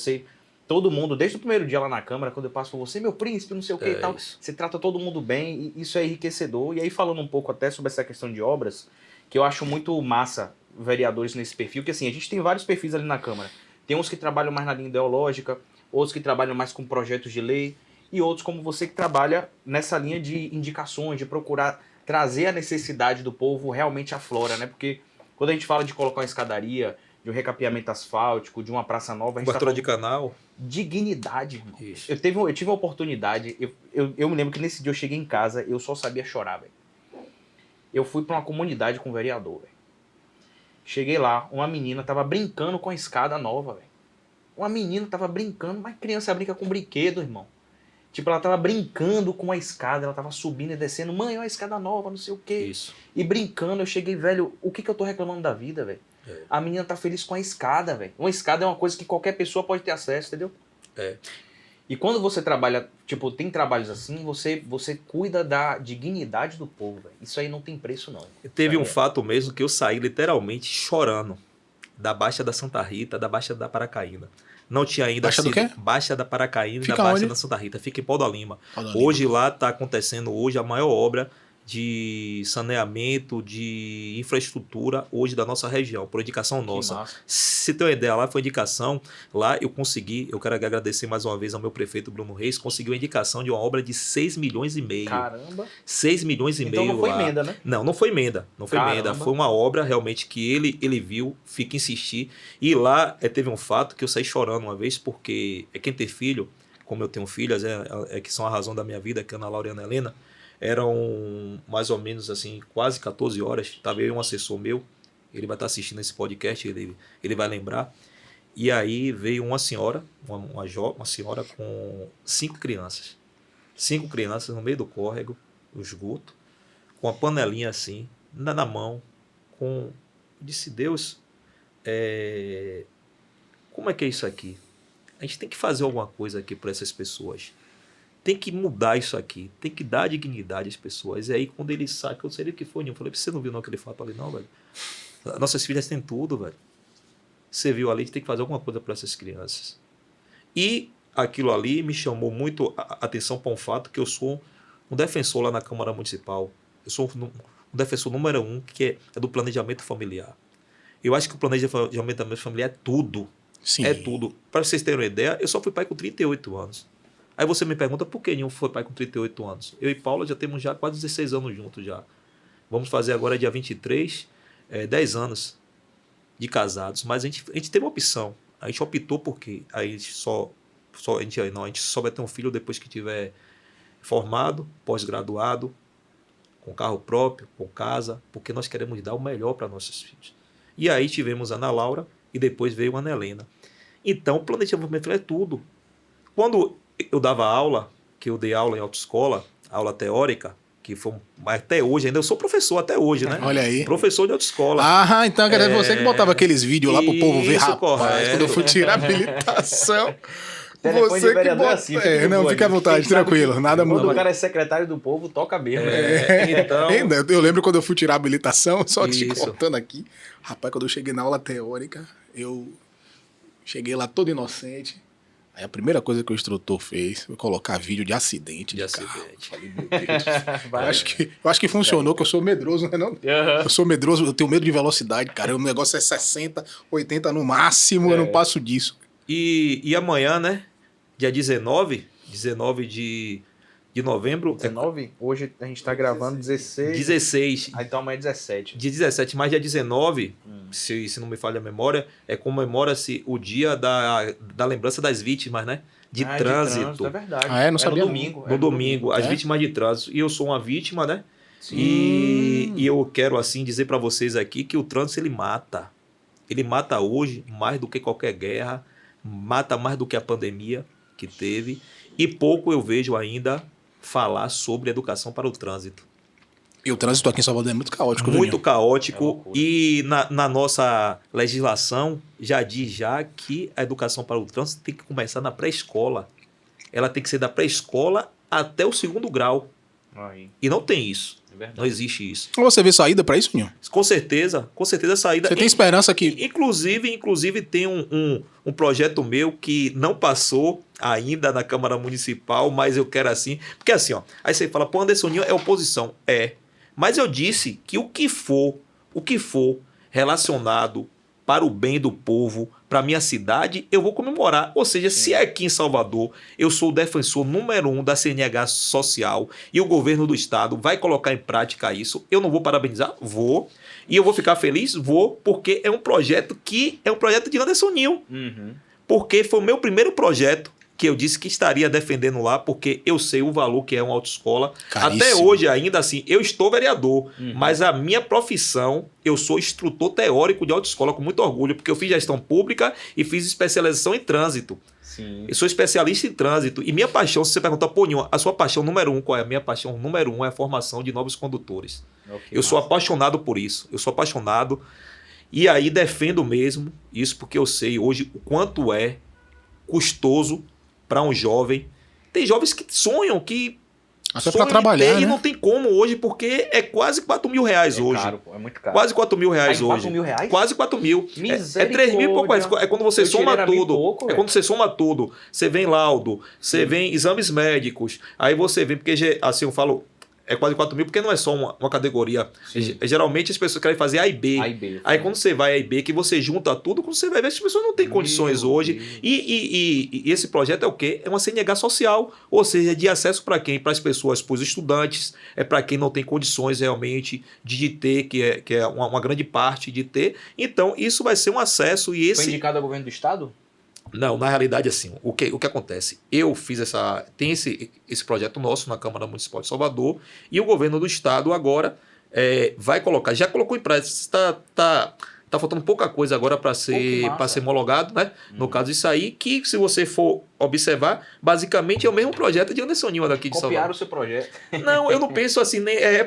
todo mundo, desde o primeiro dia lá na Câmara, quando eu passo por você, meu príncipe, não sei o que e tal, você trata todo mundo bem, e isso é enriquecedor. E aí falando um pouco até sobre essa questão de obras, que eu acho muito massa vereadores nesse perfil, que assim, a gente tem vários perfis ali na Câmara. Tem uns que trabalham mais na linha ideológica, outros que trabalham mais com projetos de lei, e outros como você que trabalha nessa linha de indicações, de procurar trazer a necessidade do povo realmente à flora, né? Porque quando a gente fala de colocar uma escadaria, de um recapeamento asfáltico, de uma praça nova, a gente Cobertura tá de canal. dignidade, irmão. Isso. Eu tive uma oportunidade, eu me lembro que nesse dia eu cheguei em casa, eu só sabia chorar, velho. Eu fui pra uma comunidade com o vereador, velho. Cheguei lá, uma menina tava brincando com a escada nova, velho. Uma menina tava brincando, mas criança brinca com brinquedo, irmão. Tipo, ela tava brincando com a escada, ela tava subindo e descendo. Mãe, olha a escada nova, não sei o quê. Isso. E brincando, eu cheguei, velho, o que eu tô reclamando da vida, velho? É. A menina tá feliz com a escada, velho. Uma escada é uma coisa que qualquer pessoa pode ter acesso, entendeu? É. E quando você trabalha, tipo, tem trabalhos assim, você cuida da dignidade do povo, velho. Isso aí não tem preço, não. Teve Isso um aí fato mesmo que eu saí literalmente chorando da Baixa da Santa Rita, da Baixa da Paracaína. Não tinha ainda Baixa do quê? Baixa da Paracaína e Fica da Baixa onde? da Santa Rita. Fica em Pau da Lima. Pau da Lima. Hoje lá está acontecendo hoje a maior obra de saneamento, de infraestrutura hoje da nossa região, por indicação Que nossa. massa. Se tem uma ideia, lá foi indicação, lá eu consegui, eu quero agradecer mais uma vez ao meu prefeito Bruno Reis, conseguiu a indicação de uma obra de 6 milhões e meio. Caramba. 6 milhões e Então meio não foi lá. emenda, né? Não foi emenda. Não foi Caramba. emenda. Foi uma obra realmente que ele viu, fica insistir. E lá teve um fato que eu saí chorando uma vez, porque quem tem filho, como eu tenho filhas, que são a razão da minha vida, que é a Ana Laura e a Ana Helena, eram mais ou menos assim, quase 14 horas. Estava eu e um assessor meu, ele vai estar assistindo esse podcast, ele vai lembrar. E aí veio uma senhora, uma senhora com 5 crianças. 5 crianças no meio do córrego, o esgoto, com a panelinha assim, na mão, com... Eu disse, Deus, como é que é isso aqui? A gente tem que fazer alguma coisa aqui para essas pessoas. Tem que mudar isso aqui. Tem que dar dignidade às pessoas. E aí, quando ele sai, que eu sei o que foi, eu falei, você não viu não aquele fato ali, não, velho? Nossas filhas têm tudo, velho. Você viu ali, a gente tem que fazer alguma coisa para essas crianças. E aquilo ali me chamou muito a atenção para um fato que eu sou um defensor lá na Câmara Municipal. Eu sou um defensor número 1, que é do planejamento familiar. Eu acho que o planejamento familiar é tudo. Sim. É tudo. Para vocês terem uma ideia, eu só fui pai com 38 anos. Aí você me pergunta por que nenhum foi pai com 38 anos. Eu e Paula já temos já quase 16 anos juntos já. Vamos fazer agora dia 23, 10 anos de casados. Mas a gente teve uma opção. A gente optou porque a gente só vai ter um filho depois que tiver formado, pós-graduado, com carro próprio, com casa, porque nós queremos dar o melhor para nossos filhos. E aí tivemos a Ana Laura e depois veio a Ana Helena. Então, o planejamento é tudo. Quando eu dava aula, que eu dei aula em autoescola, aula teórica, que foi até hoje, ainda eu sou professor até hoje, né? Olha aí. Professor de autoescola. Ah, então era você que botava aqueles vídeos lá pro povo ver, Isso, rapaz. correto. Quando eu fui tirar a habilitação. Telefone Você de que vereador é bota. assim, fica de Não, boa, fica à gente. vontade, Quem sabe tranquilo. Nada Quando muda. o cara é secretário do povo, toca mesmo. Então, Ainda, eu lembro quando eu fui tirar a habilitação, só te Isso. contando aqui. Rapaz, quando eu cheguei na aula teórica, eu cheguei lá todo inocente. Aí a primeira coisa que o instrutor fez foi colocar vídeo de acidente. De carro. acidente. Falei, meu Deus. Vai. Eu acho que funcionou, que eu sou medroso, né? Não? Aham. Eu sou medroso, eu tenho medo de velocidade, cara. O negócio é 60, 80 no máximo, eu não passo disso. E amanhã, né? Dia 19 de novembro, 19? Hoje a gente tá gravando 16. 16. Ah, então amanhã é 17. Dia 17, mas dia 19, se não me falha a memória, comemora-se o dia da lembrança das vítimas, né? De trânsito. É verdade. Ah, é? Não sabia no não. domingo. No domingo, as É? vítimas de trânsito. E eu sou uma vítima, né? Sim. E eu quero, assim, dizer para vocês aqui que o trânsito, ele mata. Ele mata hoje mais do que qualquer guerra, mata mais do que a pandemia que teve. E pouco eu vejo ainda falar sobre educação para o trânsito. E o trânsito aqui em Salvador é muito caótico, viu, Muito Nil? É caótico. loucura. E na nossa legislação já diz já que a educação para o trânsito tem que começar na pré-escola. Ela tem que ser da pré-escola até o 2º grau. Aí, E não tem isso. é verdade. Não existe isso. Você vê saída pra isso, Nil? Com certeza a saída. Você tem esperança que... Inclusive tem um projeto meu que não passou ainda na Câmara Municipal, mas eu quero assim. Porque assim, ó, aí você fala, pô, Anderson Ninho é oposição. É. Mas eu disse que o que for relacionado para o bem do povo, para a minha cidade, eu vou comemorar. Ou seja, se aqui em Salvador eu sou o defensor número 1 da CNH social e o governo do estado vai colocar em prática isso, eu não vou parabenizar? Vou. E eu vou ficar feliz? Vou, porque é um projeto de Anderson Ninho. Porque foi o meu primeiro projeto que eu disse que estaria defendendo lá, porque eu sei o valor que é uma autoescola. Caríssimo. Até hoje, ainda assim, eu estou vereador, mas a minha profissão, eu sou instrutor teórico de autoescola com muito orgulho, porque eu fiz gestão pública e fiz especialização em trânsito. Sim. Eu sou especialista em trânsito. E minha paixão, se você perguntar, pô, Ninho, a sua paixão número 1, qual é? A minha paixão número 1 é a formação de novos condutores. Eu sou apaixonado por isso. Eu sou apaixonado. E aí defendo mesmo isso, porque eu sei hoje o quanto é custoso para um jovem. Tem jovens que sonham, que Até sonham para trabalhar, ter, né? e não tem como hoje, porque é quase 4 mil reais hoje. Caro, pô, é muito caro. Quase 4 mil reais Aí, hoje. 4 mil reais? Quase 4 mil. É 3 mil e pouco reais. É quando você Meu dinheiro soma era bem tudo. pouco, É velho. quando você soma tudo. Você vem laudo, você vem exames médicos. Aí você vem, porque assim eu falo, é quase 4 mil, porque não é só uma categoria. Geralmente as pessoas querem fazer A e B. A e B. Aí quando você vai A e B, que você junta tudo, quando você vai ver, as pessoas não têm condições hoje. Deus. E esse projeto é o quê? É uma CNH social, ou seja, de acesso para quem? Para as pessoas, para os estudantes, é para quem não tem condições realmente de ter, que é uma grande parte de ter. Então, isso vai ser um acesso e Foi esse... indicado ao governo do estado? Não, na realidade, assim, o que acontece? Eu fiz tem esse projeto nosso na Câmara Municipal de Salvador e o governo do estado agora vai colocar, já colocou em prática, tá faltando pouca coisa agora para ser homologado, né? No caso disso aí, que se você for observar, basicamente é o mesmo projeto de Anderson Ninho daqui de Salvador. Copiaram o seu projeto. Não, eu não penso assim, nem, é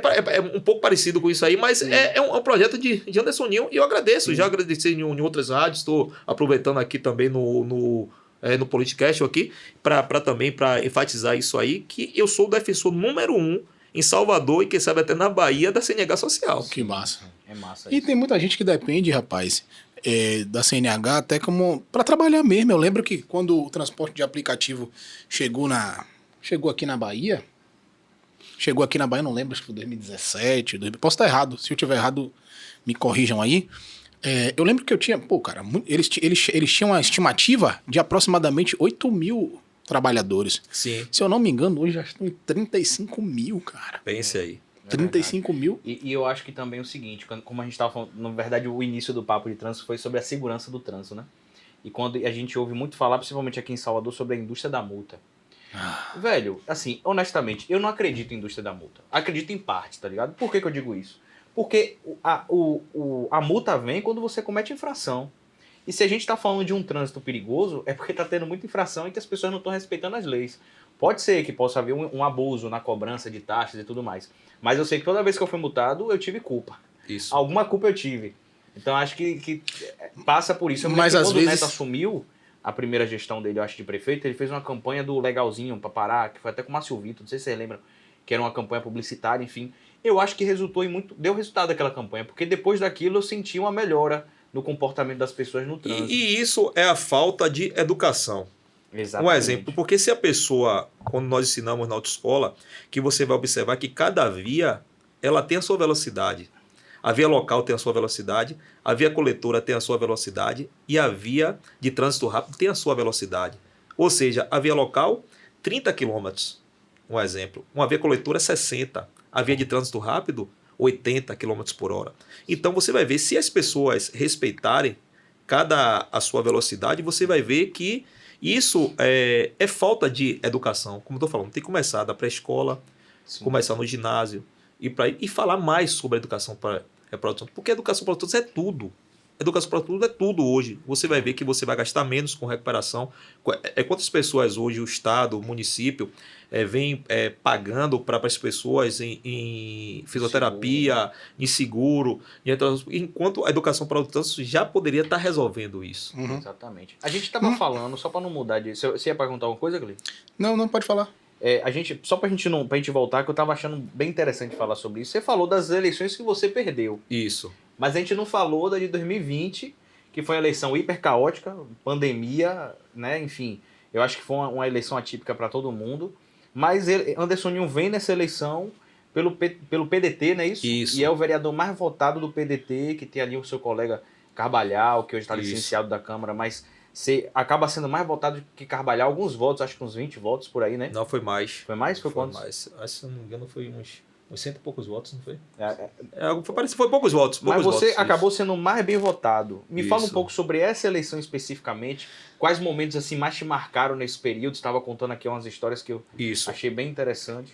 um pouco parecido com isso aí, mas é um projeto de Anderson Ninho e eu agradeço, já agradeci em outras rádios, estou aproveitando aqui também no Politicast aqui, também para enfatizar isso aí, que eu sou o defensor número 1 em Salvador e quem sabe até na Bahia da CNH social. Que massa. É massa E isso. tem muita gente que depende, rapaz, da CNH até como para trabalhar mesmo. Eu lembro que quando o transporte de aplicativo chegou aqui na Bahia, não lembro, acho que foi 2017, posso estar errado, se eu tiver errado, me corrijam aí. Eu lembro que eu tinha, eles tinham uma estimativa de aproximadamente 8 mil trabalhadores. Sim. Se eu não me engano, hoje já estão em 35 mil, cara. Pense aí. 35 mil. E eu acho que também é o seguinte, como a gente estava falando, na verdade o início do papo de trânsito foi sobre a segurança do trânsito, né? E quando a gente ouve muito falar, principalmente aqui em Salvador, sobre a indústria da multa. Velho, assim, honestamente, eu não acredito em indústria da multa. Acredito em parte, tá ligado? Por que eu digo isso? Porque a multa vem quando você comete infração. E se a gente está falando de um trânsito perigoso, é porque está tendo muita infração e que as pessoas não estão respeitando as leis. Pode ser que possa haver um abuso na cobrança de taxas e tudo mais. Mas eu sei que toda vez que eu fui multado, eu tive culpa. Isso. Alguma culpa eu tive. Então acho que passa por isso. Eu me Mas lembro que às quando vezes- o Neto assumiu a primeira gestão dele, eu acho, de prefeito, ele fez uma campanha do Legalzinho para parar, que foi até com o Márcio Vitor, não sei se vocês lembram, que era uma campanha publicitária, enfim. Eu acho que deu resultado aquela campanha, porque depois daquilo eu senti uma melhora no comportamento das pessoas no trânsito. E isso é a falta de educação. Exatamente. Um exemplo, porque se a pessoa, quando nós ensinamos na autoescola, que você vai observar que cada via, ela tem a sua velocidade. A via local tem a sua velocidade, a via coletora tem a sua velocidade e a via de trânsito rápido tem a sua velocidade. Ou seja, a via local, 30 km, um exemplo. Uma via coletora, 60. A via de trânsito rápido, 80 km por hora. Então você vai ver, se as pessoas respeitarem a sua velocidade, você vai ver que isso é falta de educação. Como eu estou falando, tem que começar da pré-escola, começar no ginásio e falar mais sobre a educação para todos. Porque a educação para todos é tudo. Educação para todos é tudo hoje. Você vai ver que você vai gastar menos com recuperação. Quantas pessoas hoje o Estado, o município, vem pagando para as pessoas em fisioterapia, em seguro, enquanto a educação para todos já poderia estar resolvendo isso. Uhum. Exatamente. A gente estava falando, só para não mudar disso, você ia perguntar alguma coisa, Gli? Não, pode falar. Só pra gente voltar, que eu tava achando bem interessante falar sobre isso. Você falou das eleições que você perdeu. Isso. Mas a gente não falou da de 2020, que foi uma eleição hiper caótica, pandemia, né? Enfim, eu acho que foi uma eleição atípica para todo mundo. Mas Anderson Ninho vem nessa eleição pelo PDT, não é isso? Isso. E é o vereador mais votado do PDT, que tem ali o seu colega Carvalhal, que hoje está Isso. licenciado da Câmara, mas você acaba sendo mais votado que Carvalhal, alguns votos, acho que uns 20 votos por aí, né? Não, foi mais. Foi mais? Foi quantos? mais. Acho que, se eu não me engano, foi uns cento e poucos votos, não foi? É, Foi poucos votos. mas Poucos você votos, acabou sendo o mais bem votado. Me fala um Isso. pouco sobre essa eleição especificamente. Quais momentos assim mais te marcaram nesse período? Estava contando aqui umas histórias que eu Isso. achei bem interessante.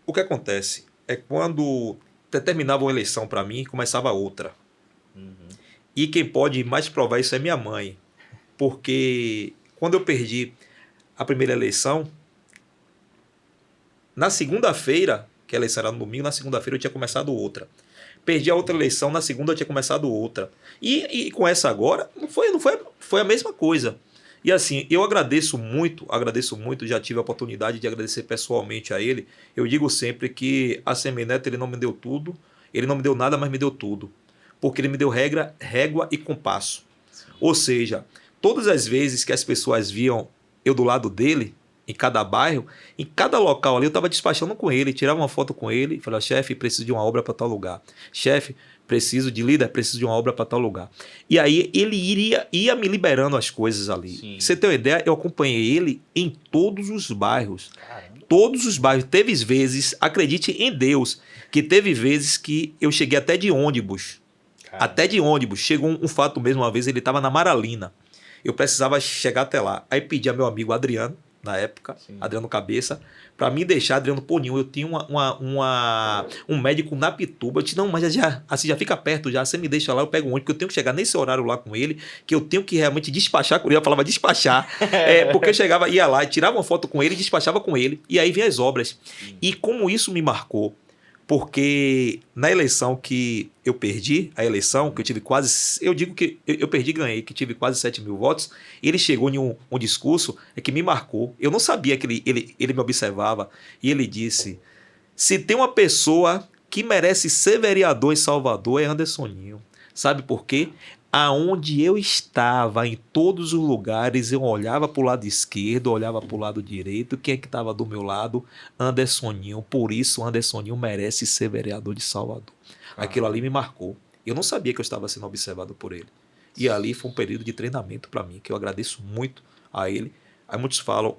O que acontece é quando terminava uma eleição para mim, começava outra. E quem pode mais provar isso é minha mãe. Porque quando eu perdi a primeira eleição, na segunda-feira, que a eleição era no domingo, na segunda-feira eu tinha começado outra. Perdi a outra eleição, na segunda eu tinha começado outra. E com essa agora, foi a mesma coisa. E assim, eu agradeço muito, já tive a oportunidade de agradecer pessoalmente a ele. Eu digo sempre que a Semineto, ele não me deu tudo, ele não me deu nada, mas me deu tudo. Porque ele me deu régua e compasso. Ou seja, todas as vezes que as pessoas viam eu do lado dele, em cada bairro, em cada local ali, eu estava despachando com ele, tirava uma foto com ele, falava, chefe, preciso de uma obra para tal lugar. Chefe, preciso de líder, preciso de uma obra para tal lugar. E aí ele ia me liberando as coisas ali. Sim. Pra você ter uma ideia, eu acompanhei ele em todos os bairros. Caramba. Todos os bairros. Teve vezes, acredite em Deus, que teve vezes que eu cheguei até de ônibus. Caramba. Até de ônibus. Chegou um fato mesmo, uma vez ele estava na Maralina. Eu precisava chegar até lá. Aí pedi a meu amigo Adriano, na época, Sim. Adriano Cabeça, para me deixar, Adriano, pô, Ninho, eu tinha um médico na Pituba. Eu disse, não, mas já fica perto, já, você me deixa lá, eu pego um ônibus, porque eu tenho que chegar nesse horário lá com ele, que eu tenho que realmente despachar com ele. Eu falava despachar, porque eu chegava, ia lá, tirava uma foto com ele, despachava com ele, e aí vinha as obras. Sim. E como isso me marcou, porque na eleição que eu perdi, a eleição que eu tive quase, eu digo que eu perdi e ganhei, que tive quase 7 mil votos, ele chegou em um discurso que me marcou. Eu não sabia que ele me observava, e ele disse, se tem uma pessoa que merece ser vereador em Salvador é Anderson Ninho. Sabe por quê? Aonde eu estava, em todos os lugares, eu olhava para o lado esquerdo, olhava para o lado direito. Quem é que estava do meu lado? Anderson Ninho. Por isso, Anderson Ninho merece ser vereador de Salvador. Aquilo ali me marcou. Eu não sabia que eu estava sendo observado por ele. E ali foi um período de treinamento para mim, que eu agradeço muito a ele. Aí muitos falam,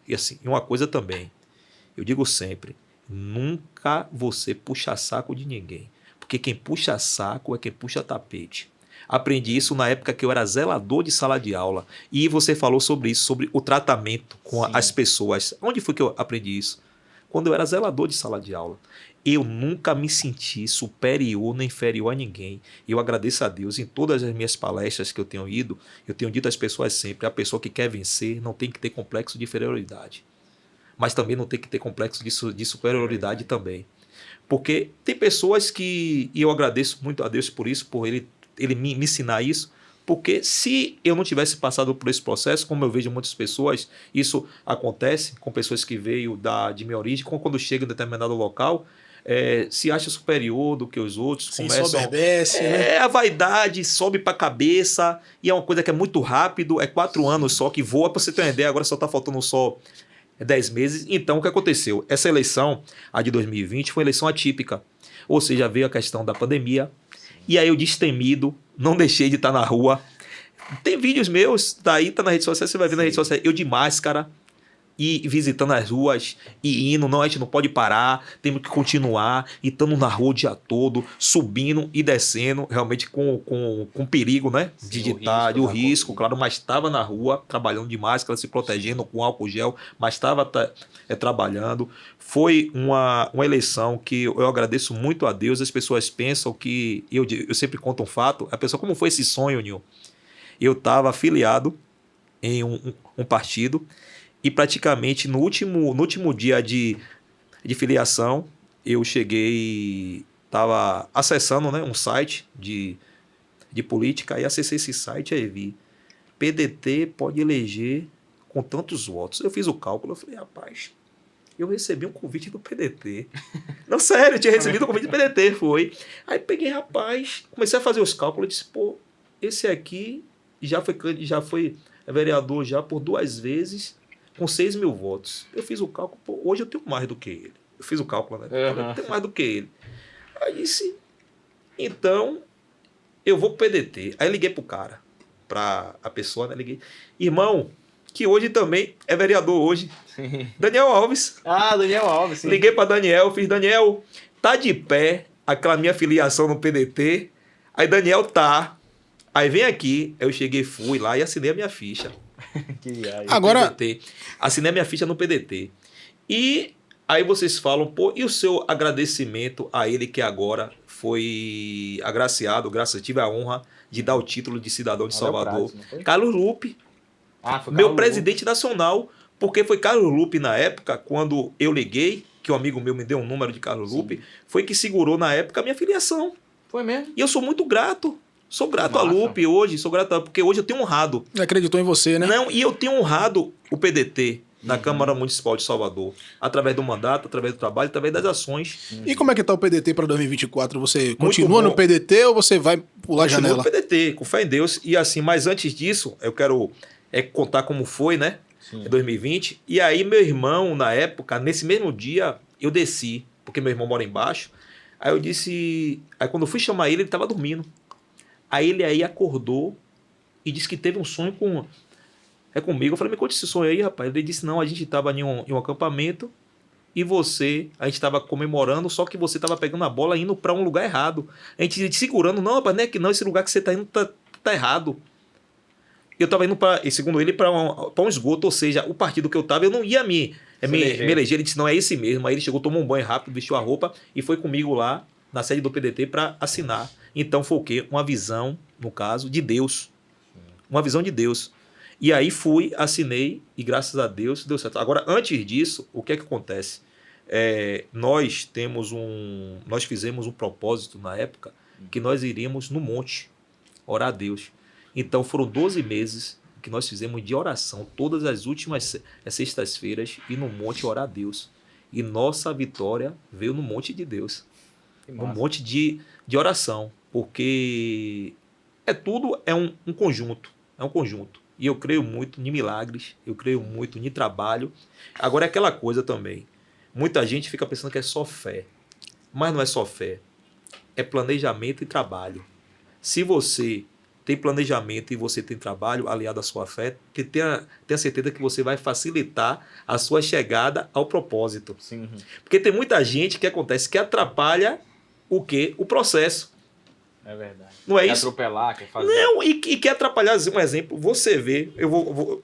e assim, uma coisa também, eu digo sempre, nunca você puxa saco de ninguém. Porque quem puxa saco é quem puxa tapete. Aprendi isso na época que eu era zelador de sala de aula. E você falou sobre isso, sobre o tratamento com Sim. as pessoas. Onde foi que eu aprendi isso? Quando eu era zelador de sala de aula. Eu nunca me senti superior nem inferior a ninguém. Eu agradeço a Deus em todas as minhas palestras que eu tenho ido. Eu tenho dito às pessoas sempre, a pessoa que quer vencer não tem que ter complexo de inferioridade. Mas também não tem que ter complexo de superioridade também. Porque tem pessoas que, e eu agradeço muito a Deus por isso, por ele me ensinar isso, porque se eu não tivesse passado por esse processo, como eu vejo muitas pessoas, isso acontece com pessoas que veio de minha origem, quando chega em determinado local, se acha superior do que os outros, Se começam... ensoverdece, né? A vaidade sobe para a cabeça, e é uma coisa que é muito rápido, é 4 anos só que voa, para você ter uma ideia, agora só está faltando só 10 meses. Então, o que aconteceu? Essa eleição, a de 2020, foi uma eleição atípica. Ou seja, veio a questão da pandemia. E aí eu destemido, não deixei de estar na rua. Tem vídeos meus, daí tá na rede social, você vai ver na rede social, eu de máscara, e visitando as ruas, e indo, não, a gente não pode parar, temos que continuar, e estando na rua o dia todo, subindo e descendo, realmente com perigo, né? Sim, O risco, claro, mas estava na rua, trabalhando de máscara, se protegendo com álcool gel, mas estava trabalhando. Foi uma eleição que eu agradeço muito a Deus. As pessoas pensam que, eu sempre conto um fato, a pessoa, como foi esse sonho, Nil? Eu estava afiliado em um partido, e praticamente no último dia de filiação, eu cheguei, estava acessando, né, um site de política, e acessei esse site e vi, PDT pode eleger com tantos votos. Eu fiz o cálculo, eu falei, rapaz, eu recebi um convite do PDT. Não, sério, eu tinha recebido um convite do PDT, foi. Aí peguei, rapaz, comecei a fazer os cálculos, eu disse, pô, esse aqui já foi vereador já por 2 vezes, com 6 mil votos. Eu fiz o cálculo, pô, hoje eu tenho mais do que ele. Eu fiz o cálculo, né? Eu tenho mais do que ele. Aí disse, então, eu vou pro PDT. Aí liguei pro cara, pra a pessoa, né? Liguei. Irmão, que hoje também é vereador hoje. Daniel Alves. Daniel Alves, sim. Liguei pra Daniel, fiz, Daniel, tá de pé aquela minha filiação no PDT? Aí Daniel tá. Aí vem aqui, eu cheguei, fui lá e assinei a minha ficha. Que viagem. Agora, PDT. Assinei a minha ficha no PDT. E aí vocês falam, pô, e o seu agradecimento a ele que agora foi agraciado, graças, tive a honra de dar o título de cidadão de Salvador. Prats, não foi? Carlos Lupe, Foi meu Carlos presidente nacional, porque foi Carlos Lupe na época, quando eu liguei, que um amigo meu me deu um número de Carlos Lupe, foi que segurou na época a minha filiação. Foi mesmo? E eu sou muito grato. Sou grato a Massa. Lupe hoje, porque hoje eu tenho honrado. ele acreditou em você, né? Não, e eu tenho honrado o PDT na Câmara Municipal de Salvador, através do mandato, através do trabalho, através das ações. E como é que tá o PDT para 2024? Você continua bom. no PDT ou você vai pular a Continuo janela? no PDT, com fé em Deus. E assim, mas antes disso, eu quero contar como foi, né? Sim. Em 2020. E aí, meu irmão, na época, nesse mesmo dia, eu desci, porque meu irmão mora embaixo. Aí eu disse. Aí quando eu fui chamar ele estava dormindo. Aí ele aí acordou e disse que teve um sonho comigo. Eu falei, me conte esse sonho aí, rapaz. Ele disse, não, a gente estava em um acampamento e a gente estava comemorando, só que você estava pegando a bola e indo para um lugar errado. A gente te segurando, não, rapaz, não é que não, esse lugar que você está indo tá errado. Eu estava indo, segundo ele, para um esgoto, ou seja, o partido que eu estava, eu não ia me eleger. Ele disse, não, é esse mesmo. Aí ele chegou, tomou um banho rápido, vestiu a roupa e foi comigo lá na sede do PDT para assinar. Então foi o quê? Uma visão, no caso, de Deus. Uma visão de Deus. E aí fui, assinei e graças a Deus deu certo. Agora, antes disso, o que é que acontece? Nós fizemos um propósito na época que nós iríamos no monte orar a Deus. Então foram 12 meses que nós fizemos de oração, todas as últimas sextas-feiras, e no monte orar a Deus. E nossa vitória veio no monte de Deus. Um monte de oração, porque tudo é um conjunto, E eu creio muito em milagres, eu creio muito em trabalho. Agora é aquela coisa também, muita gente fica pensando que é só fé, mas não é só fé, é planejamento e trabalho. Se você tem planejamento e você tem trabalho aliado à sua fé, tenha certeza que você vai facilitar a sua chegada ao propósito. Sim. Porque tem muita gente que atrapalha o quê? O processo. É verdade. Não é quer isso? Atropelar, quer fazer... Não, e quer atrapalhar. Um exemplo, você vê, eu vou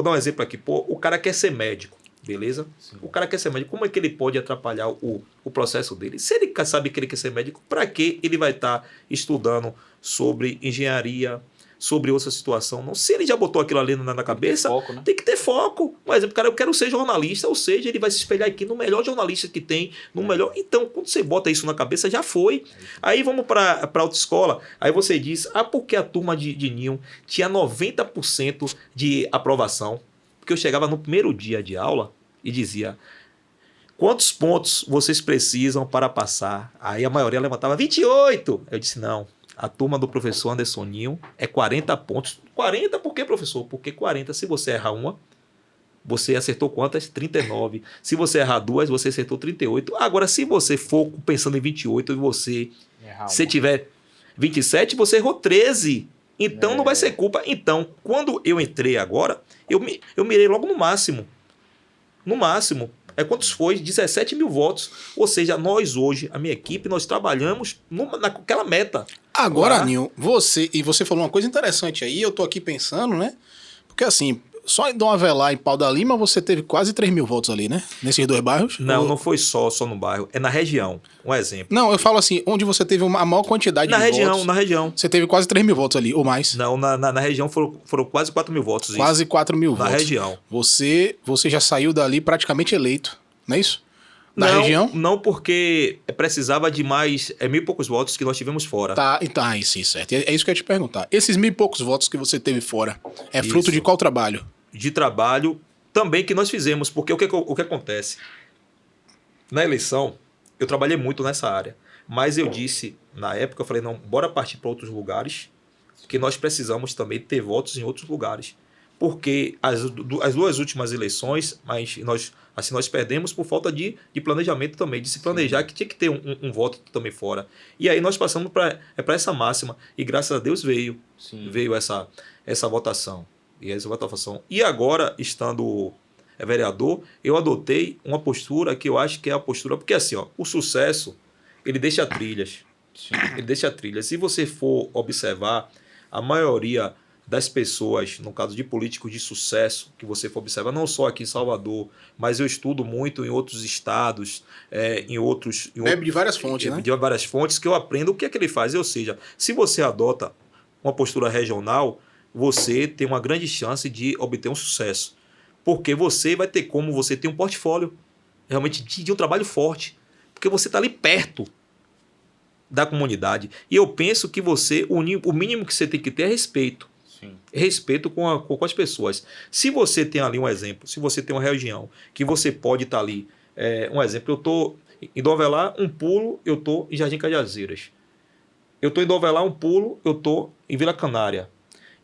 dar um exemplo aqui. Pô, o cara quer ser médico, beleza? Sim. O cara quer ser médico, como é que ele pode atrapalhar o processo dele? Se ele sabe que ele quer ser médico, para que ele vai estar estudando sobre engenharia, sobre outra situação? Não, se ele já botou aquilo ali na cabeça, foco, né? Tem que ter foco. Por exemplo, cara, eu quero ser jornalista, ou seja, ele vai se espelhar aqui no melhor jornalista que tem, no melhor. Então, quando você bota isso na cabeça, já foi. Aí vamos para autoescola. Aí você diz, porque a turma de Ninho tinha 90% de aprovação? Porque eu chegava no primeiro dia de aula e dizia, quantos pontos vocês precisam para passar? Aí a maioria levantava 28. Eu disse, não. A turma do professor Anderson Ninho é 40 pontos. 40 por quê, professor? Porque 40, se você errar uma, você acertou quantas? 39. Se você errar duas, você acertou 38. Agora, se você for pensando em 28 e você tiver 27, você errou 13. Então, não vai ser culpa. Então, quando eu entrei agora, eu mirei logo no máximo. No máximo. Quantos foi? 17 mil votos. Ou seja, nós hoje, a minha equipe, nós trabalhamos naquela meta. Agora, Ninho, você falou uma coisa interessante aí, eu tô aqui pensando, né? Porque assim, só em Dom Avelar e Pau da Lima você teve quase 3 mil votos ali, né? Nesses dois bairros. Não foi só no bairro, é na região. Um exemplo. Não, eu falo assim, onde você teve a maior quantidade de votos. Na região. Você teve quase 3 mil votos ali, ou mais. Não, na região foram quase 4 mil votos. Quase 4 mil votos. Na região. Você já saiu dali praticamente eleito, não é isso? Da região? Não, porque precisava de mais 1.000 e poucos votos que nós tivemos fora. Tá, então, isso, certo. É isso que eu ia te perguntar. Esses 1.000 e poucos votos que você teve fora, fruto de qual trabalho? De trabalho também que nós fizemos, porque o que acontece? Na eleição, eu trabalhei muito nessa área, mas eu disse, na época, eu falei, não, bora partir para outros lugares, que nós precisamos também ter votos em outros lugares. porque as duas últimas eleições, mas nós perdemos por falta de planejamento também, de se planejar, que tinha que ter um voto também fora. E aí nós passamos para essa máxima, e graças a Deus veio essa votação. E agora, estando vereador, eu adotei uma postura que eu acho que é a postura, porque assim, ó, o sucesso, ele deixa trilhas. Sim. Ele deixa trilhas. Se você for observar, a maioria das pessoas, no caso de políticos de sucesso, que você for observar, não só aqui em Salvador, mas eu estudo muito em outros estados, Bebe de várias fontes, né? De várias fontes, que eu aprendo o que é que ele faz. Ou seja, se você adota uma postura regional, você tem uma grande chance de obter um sucesso. Porque você vai ter como você ter um portfólio realmente de um trabalho forte. Porque você está ali perto da comunidade. E eu penso que o mínimo que você tem que ter é respeito. Sim. Respeito com as pessoas. Se você tem ali um exemplo, se você tem uma região que você pode estar ali, um exemplo, eu estou em Dom Avelar, um pulo, eu estou em Jardim Cajazeiras. Eu estou em Dom Avelar, um pulo, eu estou em Vila Canária.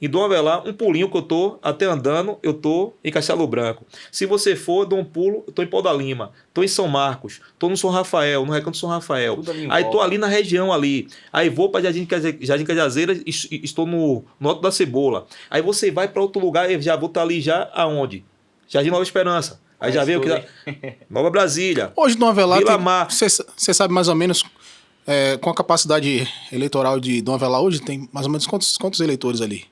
Em Dom Avelar, um pulinho que eu estou até andando, eu estou em Castelo Branco. Se você for, dou um pulo, eu estou em Pau da Lima, estou em São Marcos, estou no São Rafael, no Recanto São Rafael. Aí estou ali na região ali. Aí vou para Jardim Cajazeiras, estou no Alto da Cebola. Aí você vai para outro lugar e já vou estar ali já aonde? Jardim Nova Esperança. Aí já veio Nova Brasília. Hoje no Avelar, Vila Mar. você sabe mais ou menos, com a capacidade eleitoral de Dom Avelar hoje, tem mais ou menos quantos eleitores ali?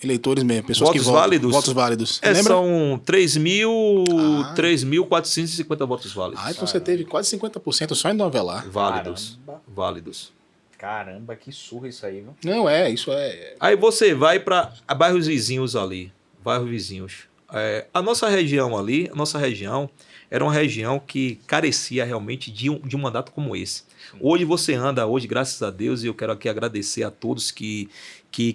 Eleitores mesmo, pessoas Votos que votam. válidos? Votos válidos. Lembra? São 3.450 votos válidos. Então você teve quase 50% só em Dom Avelar. Válidos. Caramba. Válidos. Caramba, que surra isso aí, viu? Não, isso é... Aí você vai para bairros vizinhos ali. Bairros vizinhos. A nossa região ali, era uma região que carecia realmente de um mandato como esse. Hoje você anda, graças a Deus, e eu quero aqui agradecer a todos que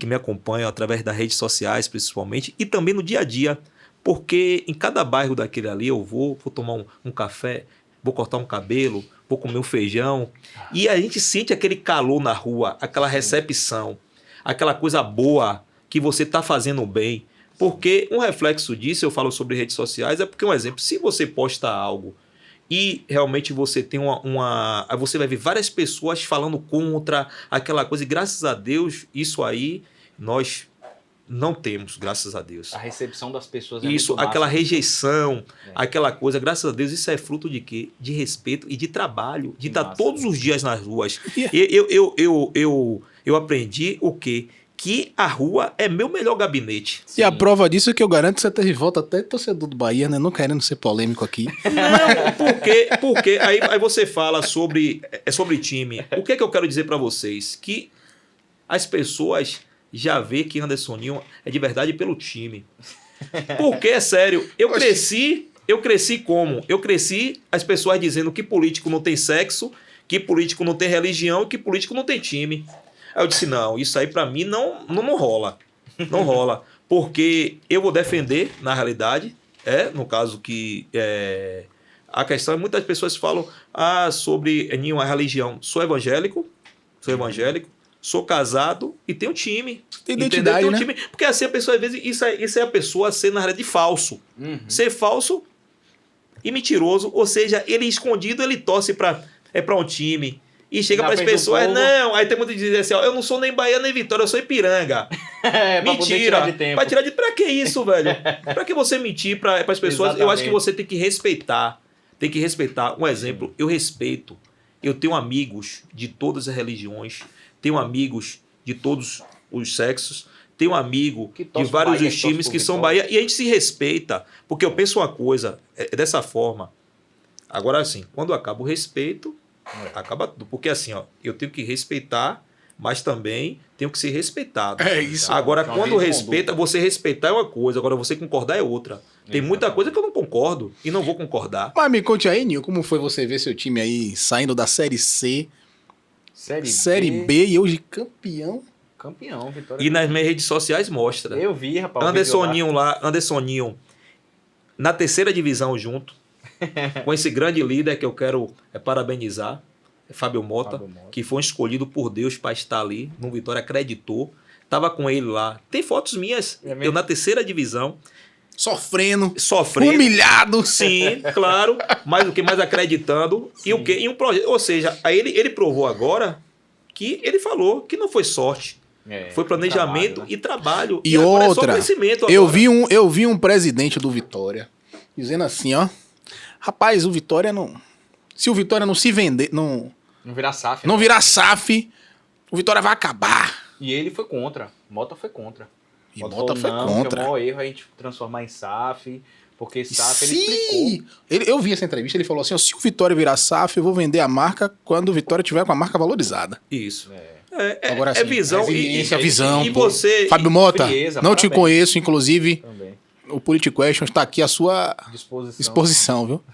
me acompanham através das redes sociais, principalmente, e também no dia a dia, porque em cada bairro daquele ali eu vou tomar um café, vou cortar um cabelo, vou comer um feijão, e a gente sente aquele calor na rua, aquela recepção, aquela coisa boa que você está fazendo bem. Porque um reflexo disso, eu falo sobre redes sociais, é porque, um exemplo, se você posta algo e realmente você tem aí você vai ver várias pessoas falando contra aquela coisa, e graças a Deus, isso aí nós não temos, graças a Deus. A recepção das pessoas isso, muito aquela massa. Rejeição, aquela coisa, graças a Deus, isso é fruto de quê? De respeito e de trabalho, de estar todos os dias nas ruas. Eu aprendi o quê? Que a rua é meu melhor gabinete. E a prova disso é que eu garanto que você teve volta até torcedor do Bahia, né? Não querendo ser polêmico aqui. Não, porque aí você fala sobre time. O que é que eu quero dizer pra vocês? Que as pessoas já vê que Anderson Ninho é de verdade pelo time. Porque, é sério, eu cresci como? Eu cresci as pessoas dizendo que político não tem sexo, que político não tem religião e que político não tem time. Aí eu disse, não, isso aí pra mim não rola. Não rola. Porque eu vou defender, na realidade, no caso que a questão é, muitas pessoas falam sobre nenhuma religião. Sou evangélico, sou casado e tenho time. Tem identidade, tenho né? time. Porque assim a pessoa, às vezes, isso é a pessoa ser, na realidade, falso. Ser falso e mentiroso. Ou seja, ele escondido, ele torce pra um time. E chega para as pessoas, não, aí tem muito que dizer assim, ó, eu não sou nem Bahia nem Vitória, eu sou Ipiranga. Mentira. Vai tirar de pra que isso, velho? Pra que você mentir para as pessoas? Exatamente. Eu acho que você tem que respeitar. Tem que respeitar. Um exemplo, eu respeito. Eu tenho amigos de todas as religiões, tenho amigos de todos os sexos, tenho amigo de vários dos times que são Bahia, e a gente se respeita. Porque eu penso uma coisa, dessa forma. Agora, assim, quando acaba o respeito, acaba tudo. Porque assim, ó, eu tenho que respeitar, mas também tenho que ser respeitado. É isso. Agora, quando respeita, você respeitar é uma coisa, agora você concordar é outra. Tem muita coisa que eu não concordo e não vou concordar. Mas me conte aí, Ninho, como foi você ver seu time aí saindo da Série C, Série B e hoje campeão? Campeão, Vitória. E nas minhas redes sociais mostra. Eu vi, rapaz. Anderson Ninho na terceira divisão junto, com esse grande líder que eu quero parabenizar, Fábio Mota, que foi escolhido por Deus para estar ali. No Vitória acreditou. Tava com ele lá. Tem fotos minhas, É mesmo? eu na 3ª divisão, Sofrendo, sofrendo. humilhado. Sim, claro. Mais o que? Mais acreditando. E o quê? Em um projeto. Ou seja, aí ele provou agora que ele falou que não foi sorte. Foi planejamento trabalho, né? e trabalho. E agora é só outra, conhecimento eu agora. vi um presidente do Vitória dizendo assim, ó. Rapaz, o Vitória não... Se o Vitória não se vender, não Não virar SAF. não né? virar SAF, o Vitória vai acabar. E ele foi contra. Mota foi contra. E Mota Mota foi falou, não, contra. que é o maior erro a gente transformar em SAF, porque SAF ele Se... explicou. Eu vi essa entrevista, ele falou assim, ó, se o Vitória virar SAF, eu vou vender a marca quando o Vitória tiver com a marca valorizada. Isso. É, Agora, É assim, visão. resiliência, visão. E pô. você. Fábio Mota, frieza, não te parabéns. conheço, inclusive, também. o Politic Question está aqui à sua Disposição. exposição, viu?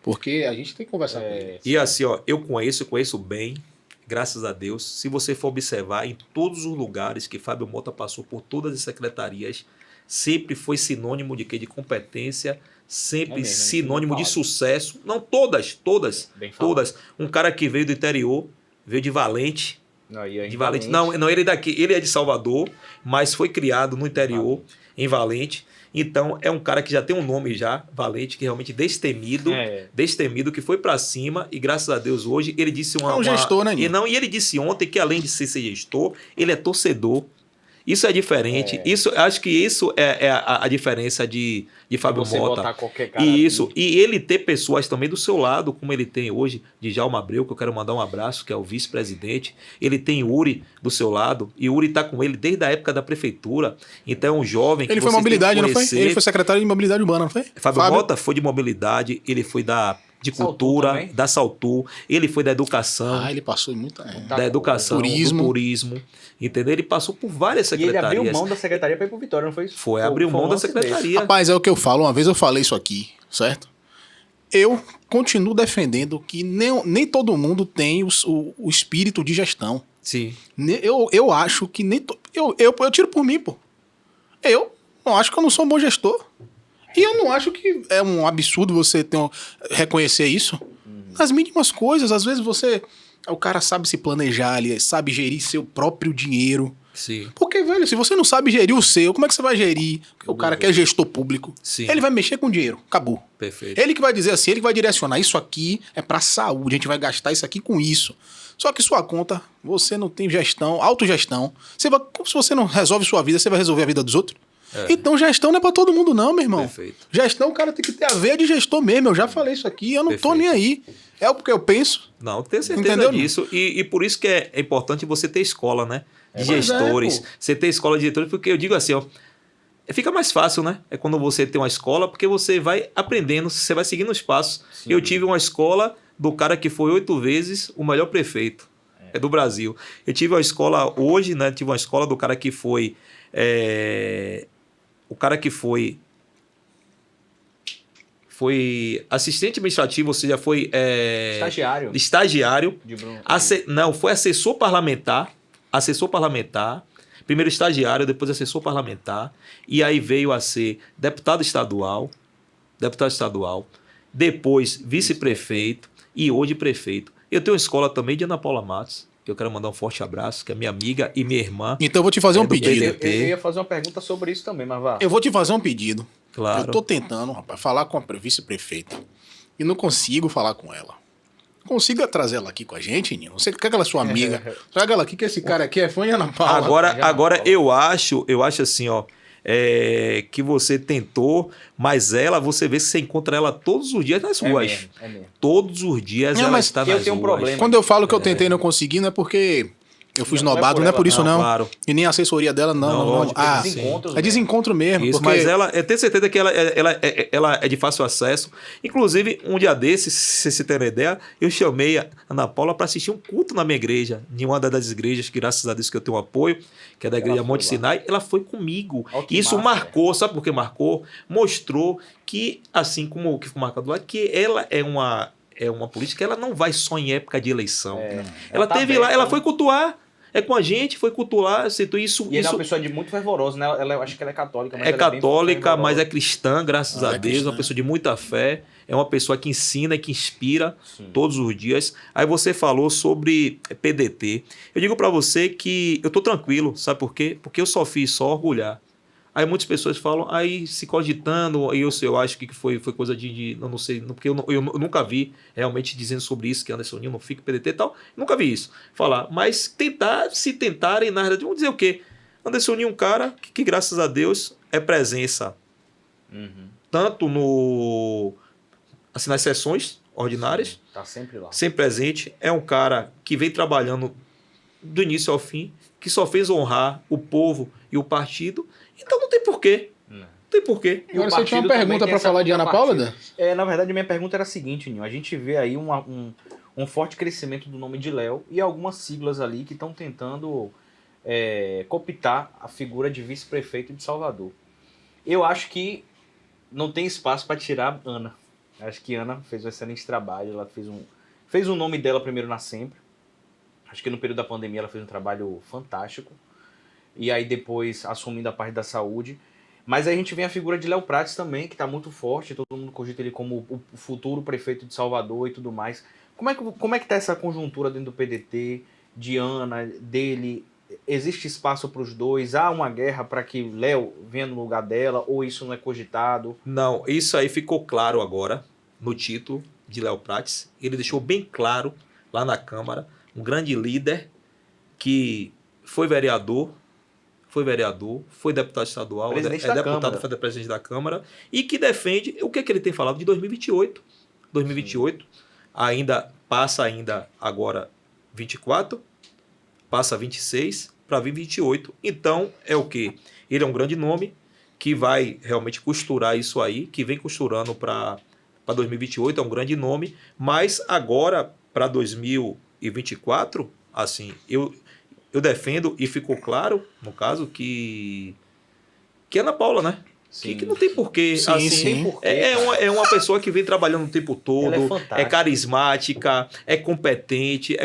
Porque a gente tem que conversar com ele. E assim, ó, eu conheço bem, graças a Deus. Se você for observar, em todos os lugares que Fábio Mota passou por todas as secretarias, sempre foi sinônimo de quê? De competência, sempre mesmo, sinônimo de falado. sucesso. Não, todas. Bem falado. Todas. Um cara que veio do interior, veio de Valente. Não, e aí, De Valente. Não, ele é daqui, ele é de Salvador, mas foi criado no interior, em Valente. Então, é um cara que já tem um nome já, Valente, que é realmente destemido. É. Destemido, que foi pra cima e graças a Deus hoje ele disse uma... É um gestor, né, Nino? E ele disse ontem que além de ser gestor, ele é torcedor. Isso é diferente. Isso, acho que isso é a diferença de Fábio Você Mota. botar qualquer cara E isso, aqui. e ele ter pessoas também do seu lado, como ele tem hoje, de Djalma Abreu, que eu quero mandar um abraço, que é o vice-presidente. Ele tem Uri do seu lado, e Uri está com ele desde a época da prefeitura. Então é um jovem que Ele foi vocês têm que mobilidade, não foi? conhecer. Ele foi secretário de mobilidade urbana, não foi? Fábio Mota foi de mobilidade, ele foi de Saltur cultura, também? da Saltur, ele foi da educação, Ah, ele passou muita... Tá da educação, Turismo. do turismo, entendeu? Ele passou por várias E ele secretarias. abriu mão da secretaria para ir pro Vitória, não foi isso? Foi, abriu mão um da lance secretaria. Rapaz, é o que eu falo. Uma vez eu falei isso aqui, certo? Eu continuo defendendo que nem todo mundo tem o espírito de gestão. Sim, Eu acho que nem... Eu tiro por mim, pô. Eu não acho que eu não sou um bom gestor. E eu não acho que é um absurdo você reconhecer isso. Nas mínimas coisas, às vezes o cara sabe se planejar ali, sabe gerir seu próprio dinheiro. sim, Porque, velho, se você não sabe gerir o seu, como é que você vai gerir? Porque o cara que é gestor público. Sim. Ele vai mexer com dinheiro. Acabou. perfeito. Ele que vai dizer assim, ele que vai direcionar. Isso aqui é pra saúde, a gente vai gastar isso aqui com isso. Só que sua conta, você não tem gestão, autogestão. Se você não resolve sua vida, você vai resolver a vida dos outros? Então gestão não é pra todo mundo não, meu irmão. Perfeito. Gestão, o cara tem que ter a veia de gestor mesmo. Eu já falei isso aqui, eu não tô Perfeito. nem aí. É o que eu penso. Não, tenho certeza Entendeu? disso. E por isso que é importante você ter escola, né? De Pois é, gestores. pô. Você ter escola de diretores, porque eu digo assim, ó. Fica mais fácil, né? É quando você tem uma escola, porque você vai aprendendo, você vai seguindo os passos. Sim. Eu tive uma escola do cara que foi 8 vezes o melhor prefeito do Brasil. Eu tive uma escola hoje, né? Tive uma escola do cara que foi... o cara que foi assistente administrativo, ou seja, foi estagiário. De Bruno. Não, foi assessor parlamentar. Primeiro estagiário, depois assessor parlamentar. E aí veio a ser deputado estadual. Depois vice-prefeito e hoje prefeito. Eu tenho uma escola também de Ana Paula Matos, que eu quero mandar um forte abraço, que é minha amiga e minha irmã. Então eu vou te fazer um do pedido. PT. Eu ia fazer uma pergunta sobre isso também, mas vá. Eu vou te fazer um pedido. Claro. Eu tô tentando, rapaz, falar com a vice-prefeita. E não consigo falar com ela. Consiga trazer ela aqui com a gente, Nino. Você quer que ela é sua amiga? Traga ela aqui, que esse cara aqui é fã de Ana Paula. Agora eu acho assim, ó. Que você tentou, mas você vê que você encontra ela todos os dias nas ruas. É mesmo. Todos os dias Não, ela mas está eu nas tenho um ruas. problema. Quando eu falo que eu tentei e não consegui, não é porque eu fui Não é esnobado, por não é ela, por isso, não. Claro. E nem a assessoria dela, não. Não, não. lógico, Ah, desencontros é desencontro mesmo. Isso, porque... mas eu tenho certeza que ela é de fácil acesso. Inclusive, um dia desses, se você ter uma ideia, eu chamei a Ana Paula para assistir um culto na minha igreja, em uma das igrejas, que graças a Deus que eu tenho um apoio, que é da igreja foi Monte lá. Sinai. Ela foi comigo. Ó, que Isso massa, marcou, sabe por que marcou? Mostrou que, assim como o que foi marcado lá, que ela é uma política, ela não vai só em época de eleição. Ela tá teve aberta, lá, ela né? foi cultuar. Com a gente, foi cultuar, aceitou isso. E ela é isso uma pessoa de muito fervorosa, né? Eu acho que ela é católica. Mas é ela bem católica, mas é fervorosa. cristã, graças Ela a é Deus, cristã. uma pessoa de muita fé. é uma pessoa que ensina e que inspira Sim. todos os dias. Aí você falou sobre PDT. Eu digo para você que eu tô tranquilo, sabe por quê? Porque eu só fiz só orgulhar. Aí muitas pessoas falam, aí se cogitando, aí eu acho que foi coisa eu não sei, porque eu nunca vi realmente dizendo sobre isso, que Anderson Nil não fica PDT e tal, nunca vi isso. Falar, mas se tentarem, na verdade, vamos dizer o quê? Anderson Nil é um cara que graças a Deus, é presença Uhum. tanto assim, nas sessões ordinárias, Sim, tá sempre lá. sempre presente, é um cara que vem trabalhando do início ao fim, que só fez honrar o povo e o partido, então não tem porquê. Não tem porquê. Agora você tinha uma pergunta para falar de Ana Paula, Dan? Na verdade, minha pergunta era a seguinte, Ninho. A gente vê aí um forte crescimento do nome de Léo e algumas siglas ali que estão tentando cooptar a figura de vice-prefeito de Salvador. Eu acho que não tem espaço para tirar Ana. Acho que Ana fez um excelente trabalho. Ela fez o nome dela primeiro na Sempre. Acho que no período da pandemia ela fez um trabalho fantástico. E aí depois assumindo a parte da saúde. Mas aí a gente vem a figura de Léo Prates também, que está muito forte. Todo mundo cogita ele como o futuro prefeito de Salvador e tudo mais. Como é que tá essa conjuntura dentro do PDT, de Ana, dele? Existe espaço para os dois? Há uma guerra para que Léo venha no lugar dela? Ou isso não é cogitado? Não, isso aí ficou claro agora no título de Léo Prates. Ele deixou bem claro lá na Câmara, um grande líder que foi vereador, foi deputado estadual, Presidente da deputado, Câmara. foi presidente da Câmara, e que defende o que ele tem falado de 2028. 2028, passa agora 24, passa 26 para vir 28. Então, é o quê? Ele é um grande nome que vai realmente costurar isso aí, que vem costurando para 2028, é um grande nome, mas agora, para 2024, assim, eu defendo, e ficou claro, no caso, que Ana Paula, né? Que não tem porquê. Sim, assim, sim. É uma pessoa que vem trabalhando o tempo todo, Ela é fantástica. carismática, é competente.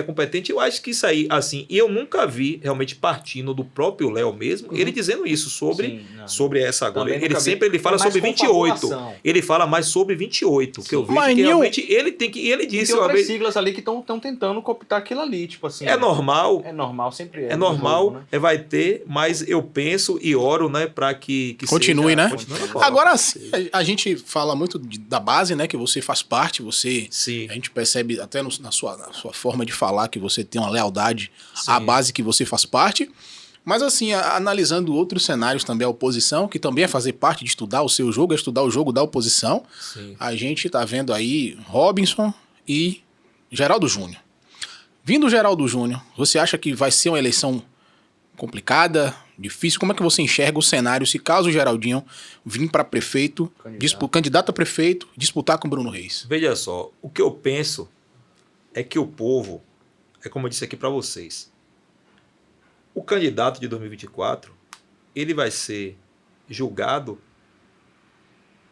Eu acho que isso aí, assim, e eu nunca vi realmente partindo do próprio Léo mesmo, ele dizendo isso sobre essa agora. Também Ele nunca vi. sempre ele fala É mais sobre 28. confabulação. Ele fala mais sobre 28, que eu vejo Mas que Nil- realmente ele tem que. Ele E disse tem uma outras vez. siglas ali que estão tentando cooptar aquilo ali, tipo assim. É normal. É normal, sempre é. É no normal, jogo, né? vai ter, mas eu penso e oro, né, para que Continue, né? Continue na Paula. Agora, assim, a gente fala muito da base, né? Que você faz parte, Sim. a gente percebe até na sua forma de falar que você tem uma lealdade Sim. à base que você faz parte. Mas assim, analisando outros cenários também, a oposição, que também é fazer parte de estudar o seu jogo, é estudar o jogo da oposição. Sim. A gente tá vendo aí Robinson e Geraldo Júnior. Vindo o Geraldo Júnior, você acha que vai ser uma eleição complicada, difícil? Como é que você enxerga o cenário se caso o Geraldinho vir para prefeito, candidato a prefeito, disputar com Bruno Reis? Veja só, o que eu penso é que o povo, é como eu disse aqui para vocês, o candidato de 2024, ele vai ser julgado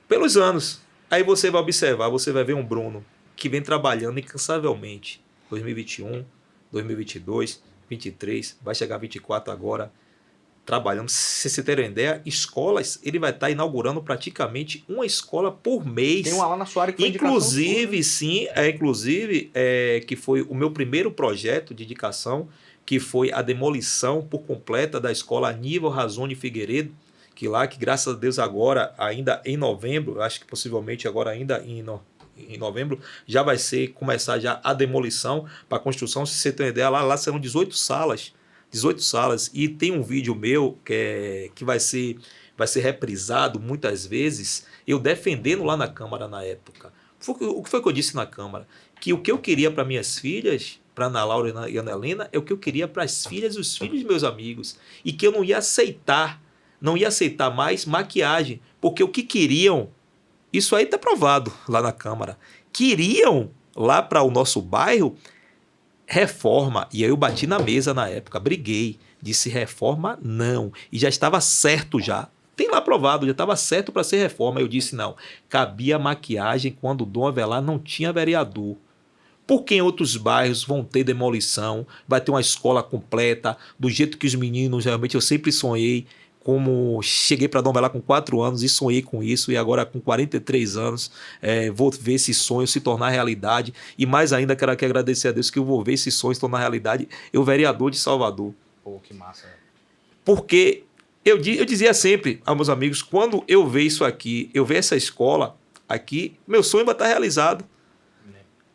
pelos anos. Aí você vai observar, você vai ver um Bruno que vem trabalhando incansavelmente. 2021, 2022, 23, vai chegar 24 agora, trabalhando. Se você ter uma ideia, escolas, ele vai estar inaugurando praticamente uma escola por mês. Tem uma lá na sua área que foi Inclusive, que foi o meu primeiro projeto de indicação, que foi a demolição por completa da escola Aníbal Razone Figueiredo, que graças a Deus agora, ainda em novembro, acho que possivelmente agora ainda em novembro, já vai começar já a demolição para a construção. Se você tem uma ideia, lá serão 18 salas, e tem um vídeo meu que vai ser reprisado muitas vezes, eu defendendo lá na Câmara na época. O que foi que eu disse na Câmara? Que o que eu queria para minhas filhas, para Ana Laura e Ana Helena, é o que eu queria para as filhas e os filhos dos meus amigos, e que eu não ia aceitar mais maquiagem, porque o que queriam, isso aí está provado lá na Câmara, queriam lá para o nosso bairro reforma, e aí eu bati na mesa na época, briguei, disse reforma não, e já estava certo já, tem lá aprovado, já estava certo para ser reforma, eu disse não, cabia maquiagem quando o Dom Avelar não tinha vereador. Porque em outros bairros vão ter demolição, vai ter uma escola completa, do jeito que os meninos, realmente eu sempre sonhei, como cheguei para Dom Bela com 4 anos e sonhei com isso, e agora com 43 anos vou ver esse sonho se tornar realidade, e mais ainda quero aqui agradecer a Deus que eu vou ver esse sonho se tornar realidade, eu vereador de Salvador. Pô, que massa. Porque eu dizia sempre aos meus amigos, quando eu ver isso aqui, eu ver essa escola aqui, meu sonho vai estar realizado.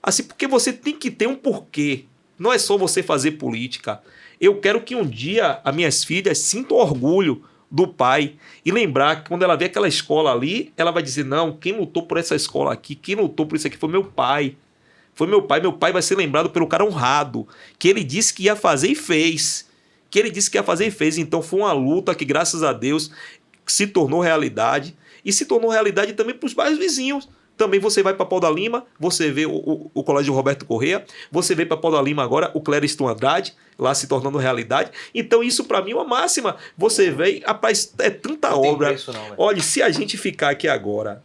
Assim, porque você tem que ter um porquê. Não é só você fazer política. Eu quero que um dia as minhas filhas sintam orgulho do pai e lembrar que quando ela vê aquela escola ali, ela vai dizer, não, quem lutou por essa escola aqui, quem lutou por isso aqui foi meu pai. Foi meu pai vai ser lembrado pelo cara honrado, que ele disse que ia fazer e fez. Que ele disse que ia fazer e fez. Então foi uma luta que, graças a Deus, se tornou realidade. E se tornou realidade também para os bairros vizinhos. Também você vai para Pau da Lima, você vê o Colégio Roberto Corrêa, você vê para Pau da Lima agora o Clériston Andrade, lá se tornando realidade. Então isso para mim é uma máxima. Você vê, rapaz, é tanta obra. Preço, não, olha, se a gente ficar aqui agora,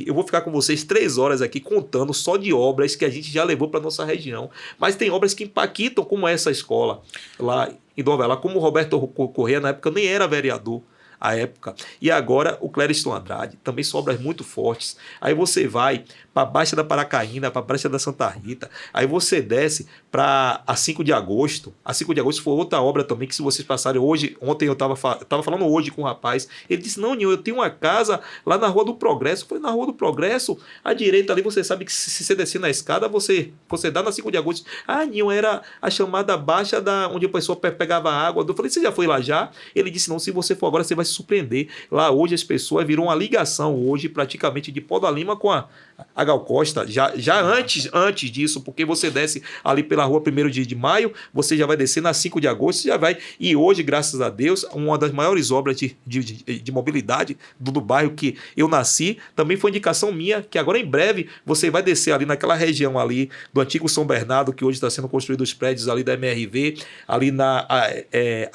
eu vou ficar com vocês 3 horas aqui contando só de obras que a gente já levou para nossa região. Mas tem obras que impactam, como essa escola lá em Dom Bela, como o Roberto Corrêa, na época, nem era vereador. A época. E agora o Clériston Andrade, também são obras muito fortes. Aí você vai para a Baixa da Paracaína, para a Baixa da Santa Rita, aí você desce para a 5 de agosto. A 5 de agosto foi outra obra também que, se vocês passarem hoje, ontem eu estava falando hoje com um rapaz, ele disse, não, Ninho, eu tenho uma casa lá na Rua do Progresso. Eu falei, na Rua do Progresso, à direita ali, você sabe que se você descer na escada, você dá na 5 de agosto. Ah, Ninho, era a chamada Baixa onde a pessoa pegava água. Eu falei, você já foi lá já? Ele disse, não, se você for agora, você vai se surpreender. Lá hoje as pessoas viram uma ligação hoje praticamente de Pau da Lima com a Gal Costa, já antes disso, porque você desce ali pela rua 1º de maio, você já vai descer na 5 de agosto, já vai. E hoje, graças a Deus, uma das maiores obras de mobilidade do bairro que eu nasci, também foi indicação minha, que agora em breve você vai descer ali naquela região ali do antigo São Bernardo, que hoje está sendo construído os prédios ali da MRV, ali na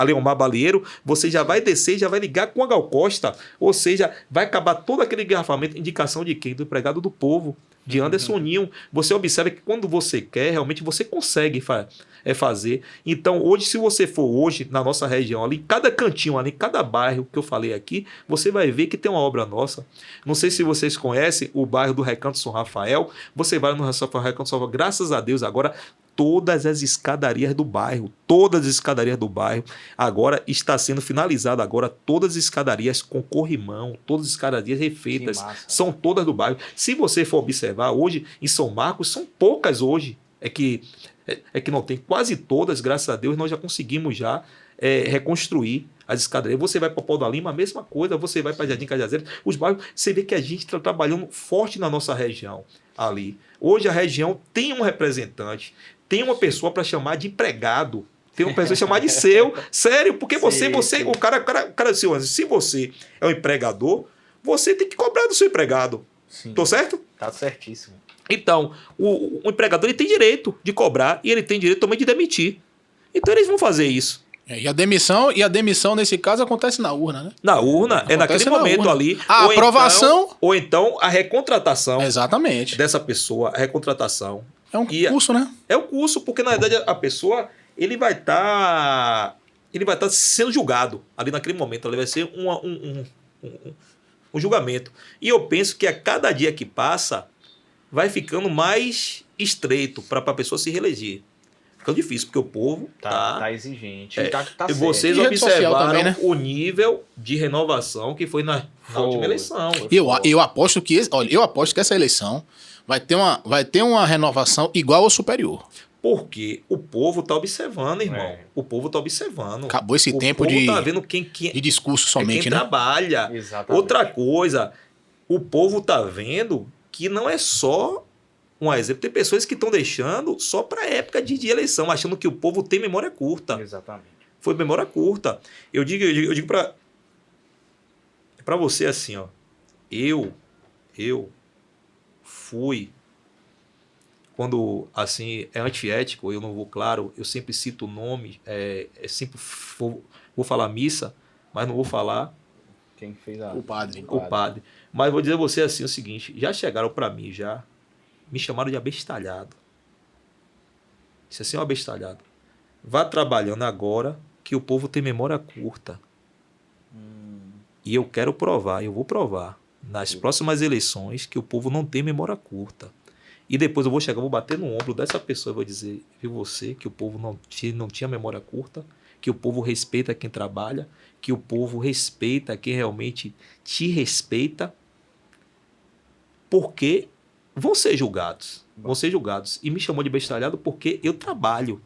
Leomar Baleiro, você já vai descer, já vai ligar com a Gal Costa, ou seja, vai acabar todo aquele engarrafamento, indicação de quem? Do empregado do povo, de Anderson Ninho. Você observa que quando você quer, realmente você consegue fazer. Então, hoje, se você for hoje na nossa região, ali, cada cantinho, ali, cada bairro que eu falei aqui, você vai ver que tem uma obra nossa. Não sei se vocês conhecem o bairro do Recanto São Rafael. Você vai no Recanto São Rafael, graças a Deus, agora todas as escadarias do bairro, agora está sendo finalizada agora, todas as escadarias com corrimão, todas as escadarias refeitas, são todas do bairro. Se você for observar, hoje em São Marcos, são poucas hoje, é que não tem, quase todas, graças a Deus, nós já conseguimos reconstruir as escadarias. Você vai para Pau da Lima, a mesma coisa, você vai para Jardim Cajazeiras, os bairros, você vê que a gente está trabalhando forte na nossa região ali. Hoje a região tem um representante, tem uma pessoa para chamar de empregado, tem uma pessoa chamar de seu, sério, porque sim. O cara assim, se você é um empregador, você tem que cobrar do seu empregado. Sim. Tô certo? Tá certíssimo. Então, o empregador, ele tem direito de cobrar e ele tem direito também de demitir. Então eles vão fazer isso. E a demissão, nesse caso, acontece na urna, né? Na urna, é naquele momento ali. A aprovação. Ou então a recontratação. Exatamente. Dessa pessoa, a recontratação. É um curso, né? É um curso, porque na verdade a pessoa, ele vai estar sendo julgado ali naquele momento. Ali vai ser um julgamento. E eu penso que a cada dia que passa, vai ficando mais estreito para a pessoa se reeleger. Fica difícil, porque o povo tá exigente. Tá vocês observaram também, né? O nível de renovação que foi na última eleição. Eu aposto que essa eleição vai ter uma renovação igual ao superior. Porque o povo está observando, irmão. O povo está observando. Acabou esse tempo de tá vendo quem de discurso somente, quem né? trabalha. Exatamente. Outra coisa, o povo está vendo que não é só um exemplo. Tem pessoas que estão deixando só para época de eleição, achando que o povo tem memória curta. Exatamente. Foi memória curta. Eu digo para você assim, ó. Eu fui, quando assim é antiético, eu não vou, claro, eu sempre cito o nome, sempre vou falar missa, mas não vou falar quem fez o padre. Mas vou dizer a você assim o seguinte, já chegaram para mim, me chamaram de abestalhado. Isso assim é um abestalhado. Vá trabalhando agora, que o povo tem memória curta. E eu quero provar, eu vou provar nas próximas eleições que o povo não tem memória curta. E depois eu vou chegar, vou bater no ombro dessa pessoa e vou dizer, viu você, que o povo não tinha memória curta, que o povo respeita quem trabalha, que o povo respeita quem realmente te respeita, porque vão ser julgados. Vão ser julgados. E me chamou de bestalhado porque eu trabalho.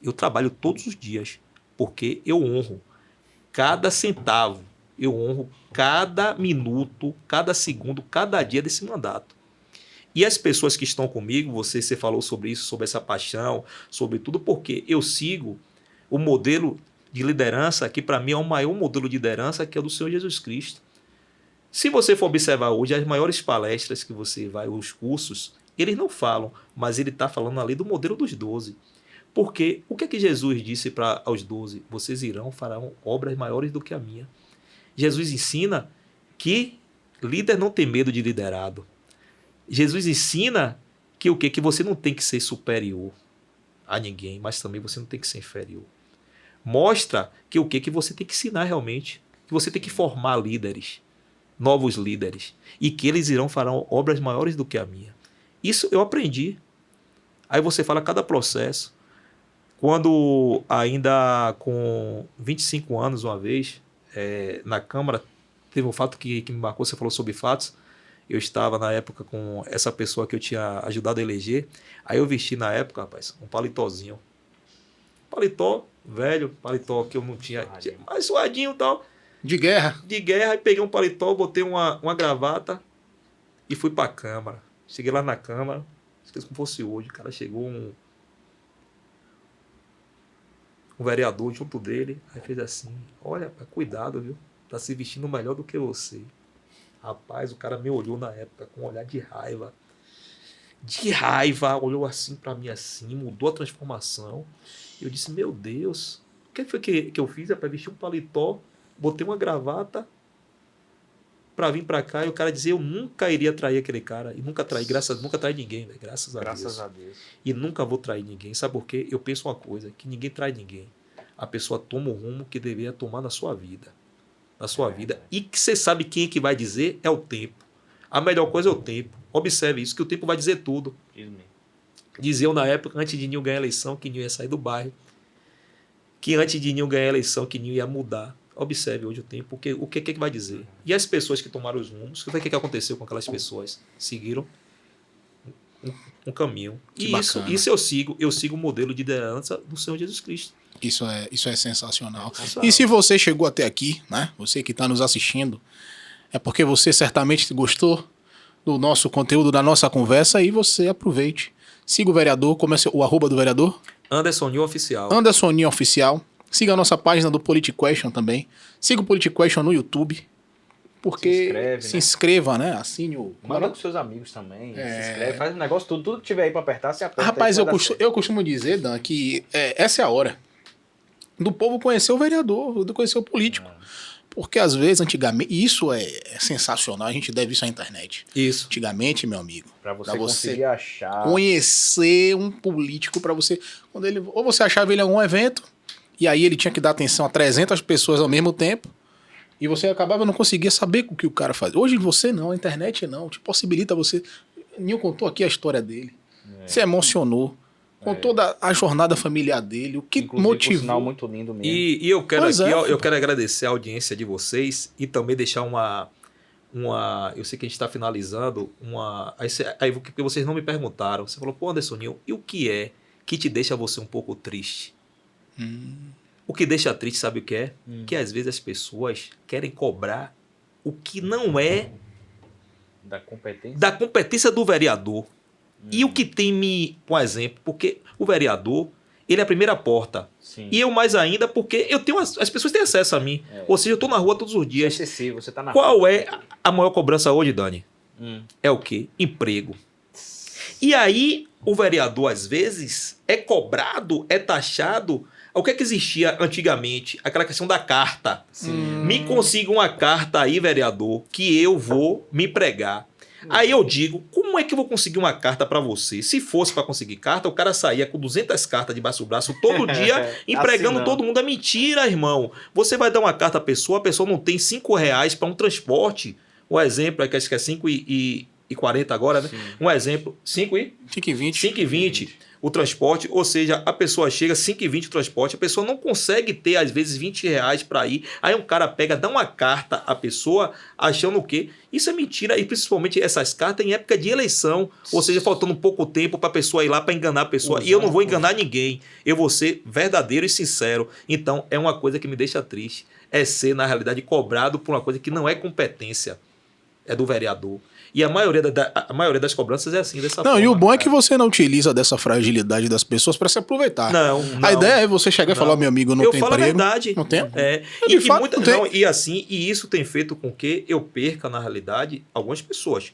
Eu trabalho todos os dias. Porque eu honro cada centavo. Eu honro cada minuto, cada segundo, cada dia desse mandato. E as pessoas que estão comigo, você falou sobre isso, sobre essa paixão, sobre tudo, porque eu sigo o modelo de liderança, que para mim é o maior modelo de liderança, que é o do Senhor Jesus Cristo. Se você for observar hoje, as maiores palestras que você vai, os cursos, eles não falam, mas ele está falando ali do modelo dos 12. Porque o que é que Jesus disse para os 12? Vocês farão obras maiores do que a minha. Jesus ensina que líder não tem medo de liderado. Jesus ensina que o quê? Que você não tem que ser superior a ninguém, mas também você não tem que ser inferior. Mostra que o quê? Que você tem que ensinar realmente, que você tem que formar líderes, novos líderes, e que eles farão obras maiores do que a minha. Isso eu aprendi. Aí você fala cada processo. Quando ainda com 25 anos, uma vez, na Câmara, teve um fato que me marcou, você falou sobre fatos. Eu estava na época com essa pessoa que eu tinha ajudado a eleger. Aí eu vesti na época, rapaz, um paletózinho. Paletó velho, paletó que eu não tinha, mais suadinho e tal. De guerra. De guerra, aí peguei um paletó, botei uma gravata e fui pra Câmara. Cheguei lá na Câmara, esqueci como fosse hoje, o cara chegou um vereador junto dele, aí fez assim, olha, cuidado, viu? Tá se vestindo melhor do que você. Rapaz, o cara me olhou na época com um olhar de raiva. De raiva, olhou assim pra mim assim, mudou a transformação. Eu disse, meu Deus, o que foi que eu fiz? Rapaz, vestir um paletó, botei uma gravata pra vir pra cá e o cara dizia, eu nunca iria trair aquele cara. E nunca traí, nunca traí ninguém, véio, graças a Deus. E nunca vou trair ninguém. Sabe por quê? Eu penso uma coisa, que ninguém trai ninguém. A pessoa toma o rumo que deveria tomar na sua vida. Na sua vida. E que você sabe quem é que vai dizer é o tempo. A melhor coisa é o tempo. Observe isso, que o tempo vai dizer tudo. Dizia eu na época, antes de Ninho ganhar a eleição, que Ninho ia sair do bairro. Que antes de Ninho ganhar a eleição, que Ninho ia mudar. Observe hoje o tempo, porque o que é que vai dizer? E as pessoas que tomaram os rumos, o que é que aconteceu com aquelas pessoas? Seguiram um caminho. E isso eu sigo o modelo de liderança do Senhor Jesus Cristo. Isso é sensacional. E se você chegou até aqui, né? Você que está nos assistindo, é porque você certamente gostou do nosso conteúdo, da nossa conversa, e você aproveite. Siga o vereador, comece o @do vereador. Anderson Ninho Oficial. Anderson Ninho Oficial. Siga a nossa página do Politiquation também. Siga o Politiquation no YouTube. Porque se inscreva, né? Assine o... Manda com seus amigos também. Se inscreve, faz um negócio, tudo que tiver aí pra apertar, você aperta. Rapaz, eu costumo dizer, Dan, que essa é a hora do povo conhecer o vereador, do conhecer o político. Porque às vezes, antigamente, isso é sensacional, a gente deve isso à internet. Isso. Antigamente, meu amigo. Pra você conseguir achar. Conhecer um político, pra você... Ou você achava ele em algum evento, e aí ele tinha que dar atenção a 300 pessoas ao mesmo tempo, e você acabava não conseguia saber o que o cara fazia. Hoje você não, a internet não, te possibilita você... Ninho contou aqui a história dele. Se emocionou. Com toda a jornada familiar dele, o que inclusive, motivou. Um sinal muito lindo mesmo. E eu quero eu quero agradecer a audiência de vocês e também deixar uma eu sei que a gente está finalizando, aí porque vocês não me perguntaram. Você falou, pô, Anderson Ninho, e o que é que te deixa você um pouco triste? O que deixa triste, sabe o que é? Que às vezes as pessoas querem cobrar o que não é da competência do vereador. E o que tem por exemplo, porque o vereador, ele é a primeira porta. Sim. E eu mais ainda, porque eu tenho as pessoas têm acesso a mim. Ou seja, eu estou na rua todos os dias. É excessivo, você tá na Qual rua. é a maior cobrança hoje, Dani? É o quê? Emprego. E aí, o vereador, às vezes, é cobrado, é taxado. O que é que existia antigamente? Aquela questão da carta. Me consiga uma carta aí, vereador, que eu vou me pregar. Aí eu digo, como é que eu vou conseguir uma carta para você? Se fosse para conseguir carta, o cara saía com 200 cartas debaixo do braço todo dia, empregando Assinando. todo mundo. É mentira, irmão. Você vai dar uma carta à pessoa, a pessoa não tem R$ 5 para um transporte. Um exemplo, acho que é 5,40 agora, né? Sim. Um exemplo, 5,20. 5,20 o transporte, ou seja, a pessoa chega 5,20 o transporte, a pessoa não consegue ter, às vezes, R$ 20 para ir, aí um cara pega, dá uma carta à pessoa, achando o quê? Isso é mentira, e principalmente essas cartas em época de eleição, ou seja, faltando pouco tempo para a pessoa ir lá para enganar a pessoa, e eu não vou enganar ninguém, eu vou ser verdadeiro e sincero, então é uma coisa que me deixa triste, é ser, na realidade, cobrado por uma coisa que não é competência, é do vereador. E a maioria das cobranças é assim, dessa forma. Não, e o bom é que você não utiliza dessa fragilidade das pessoas pra se aproveitar. Não. A ideia é você chegar e falar, meu amigo, não eu tem falo emprego. a verdade. Não tem? É. De fato, não tem. E isso tem feito com que eu perca, na realidade, algumas pessoas.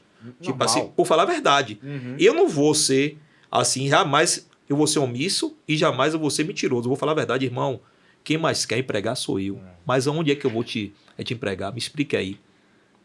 Tipo Normal. assim, por falar a verdade. Uhum. Eu não vou ser assim, jamais eu vou ser omisso e jamais eu vou ser mentiroso. Eu vou falar a verdade, irmão. Quem mais quer empregar sou eu. Mas aonde é que eu vou te empregar? Me explique aí.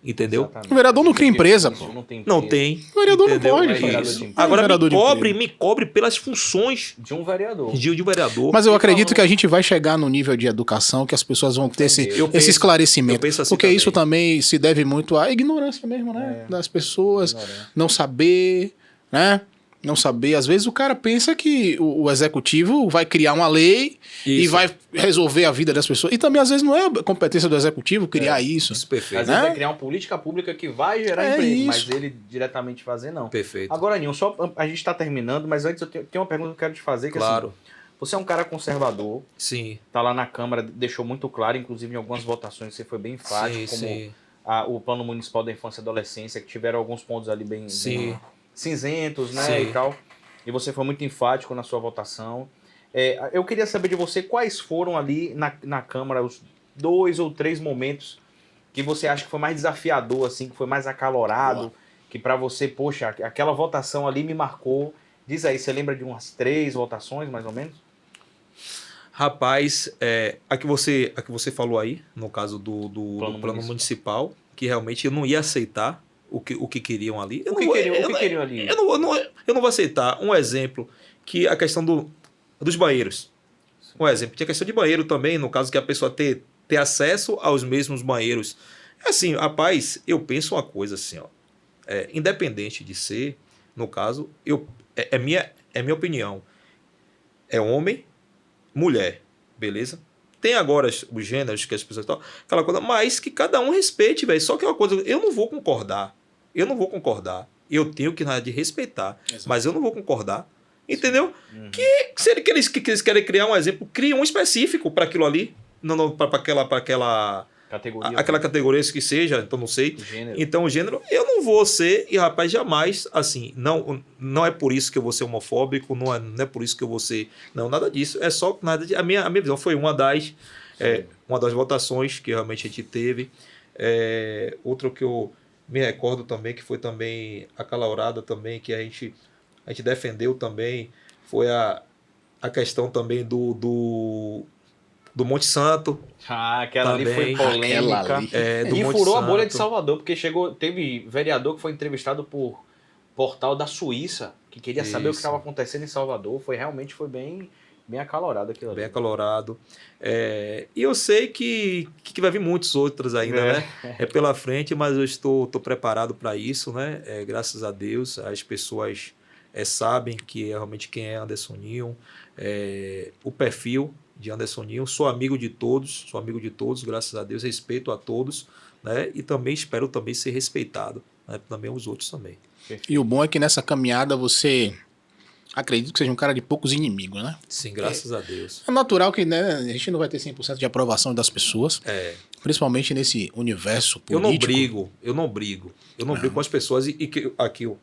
Entendeu? Exatamente. O vereador não cria empresa, Isso, pô. Não empresa. tem. O vereador não entendeu? pode, É cara. isso. Não é Agora vereador de emprego. me cobre pelas funções De um vereador. de vereador. Mas eu E acredito falando- que a gente vai chegar no nível de educação que as pessoas vão ter esse Eu penso- esclarecimento. eu penso assim porque também. isso também se deve muito à ignorância mesmo, né? Das pessoas. Ignorância. Não saber, né? Não saber. Às vezes o cara pensa que o executivo vai criar uma lei e Isso. vai resolver a vida das pessoas. E também, às vezes, não é a competência do executivo criar isso. Isso, Às perfeito. vezes Né? vai criar uma política pública que vai gerar É emprego, isso. mas ele diretamente fazer, não. Perfeito. Agora, Ninho, só a gente está terminando, mas antes eu tenho uma pergunta que eu quero te fazer. Que, Claro. assim, você é um cara conservador, Sim. tá lá na Câmara, deixou muito claro, inclusive em algumas votações você foi bem enfático, como sim. o Plano Municipal da Infância e Adolescência, que tiveram alguns pontos ali bem Sim. cinzentos, né, Sim. e tal. E você foi muito enfático na sua votação. Eu queria saber de você quais foram ali na Câmara os 2 ou 3 momentos que você acha que foi mais desafiador, assim, que foi mais acalorado, que pra você, poxa, aquela votação ali me marcou. Diz aí, você lembra de umas 3 votações, mais ou menos? Rapaz, a que você falou aí, no caso do plano municipal, que realmente eu não ia aceitar o que queriam ali. O que queriam ali? Eu não vou aceitar. Um exemplo, que a questão dos banheiros. Um exemplo, tinha questão de banheiro também, no caso que a pessoa ter acesso aos mesmos banheiros. É assim, rapaz, eu penso uma coisa assim, ó. Independente de ser, no caso, é minha opinião. É homem, mulher, beleza? Tem agora os gêneros que as pessoas estão, aquela coisa, mas que cada um respeite, velho. Só que é uma coisa, eu não vou concordar. Eu Eu tenho que, na verdade, respeitar. Exato. Mas eu não vou concordar. Entendeu? Que se eles querem criar um exemplo, cria um específico para aquilo ali. Não para aquela Categoria. aquela categoria que seja, então não sei. Gênero. Então, o gênero, eu não vou ser, e rapaz, jamais, assim, não é por isso que eu vou ser homofóbico, não é por isso que eu vou ser. Não, nada disso. É só nada a minha visão foi uma das votações que realmente a gente teve. Outro que eu me recordo também, que foi também acalorada também, que a gente defendeu também, foi a questão também do Monte Santo. Aquela ali foi Também. polêmica. Aquela ali. Do E Monte furou a Santo. bolha de Salvador, porque teve vereador que foi entrevistado por portal da Suíça, que queria saber o que Isso. estava acontecendo em Salvador. Realmente foi bem acalorado aquilo ali. Bem acalorado. E eu sei que vai vir muitos outros ainda, né? É pela frente, mas eu estou preparado para isso, né? Graças a Deus, as pessoas sabem que realmente quem é Anderson Ninho, o perfil de Anderson Ninho, sou amigo de todos, graças a Deus, respeito a todos, né? E também espero também ser respeitado, né? Também os outros também. E o bom é que nessa caminhada você acredito que seja um cara de poucos inimigos, né? Sim, graças a Deus. É natural que, né, a gente não vai ter 100% de aprovação das pessoas, principalmente nesse universo político. Eu não brigo com as pessoas. E que, aqui, o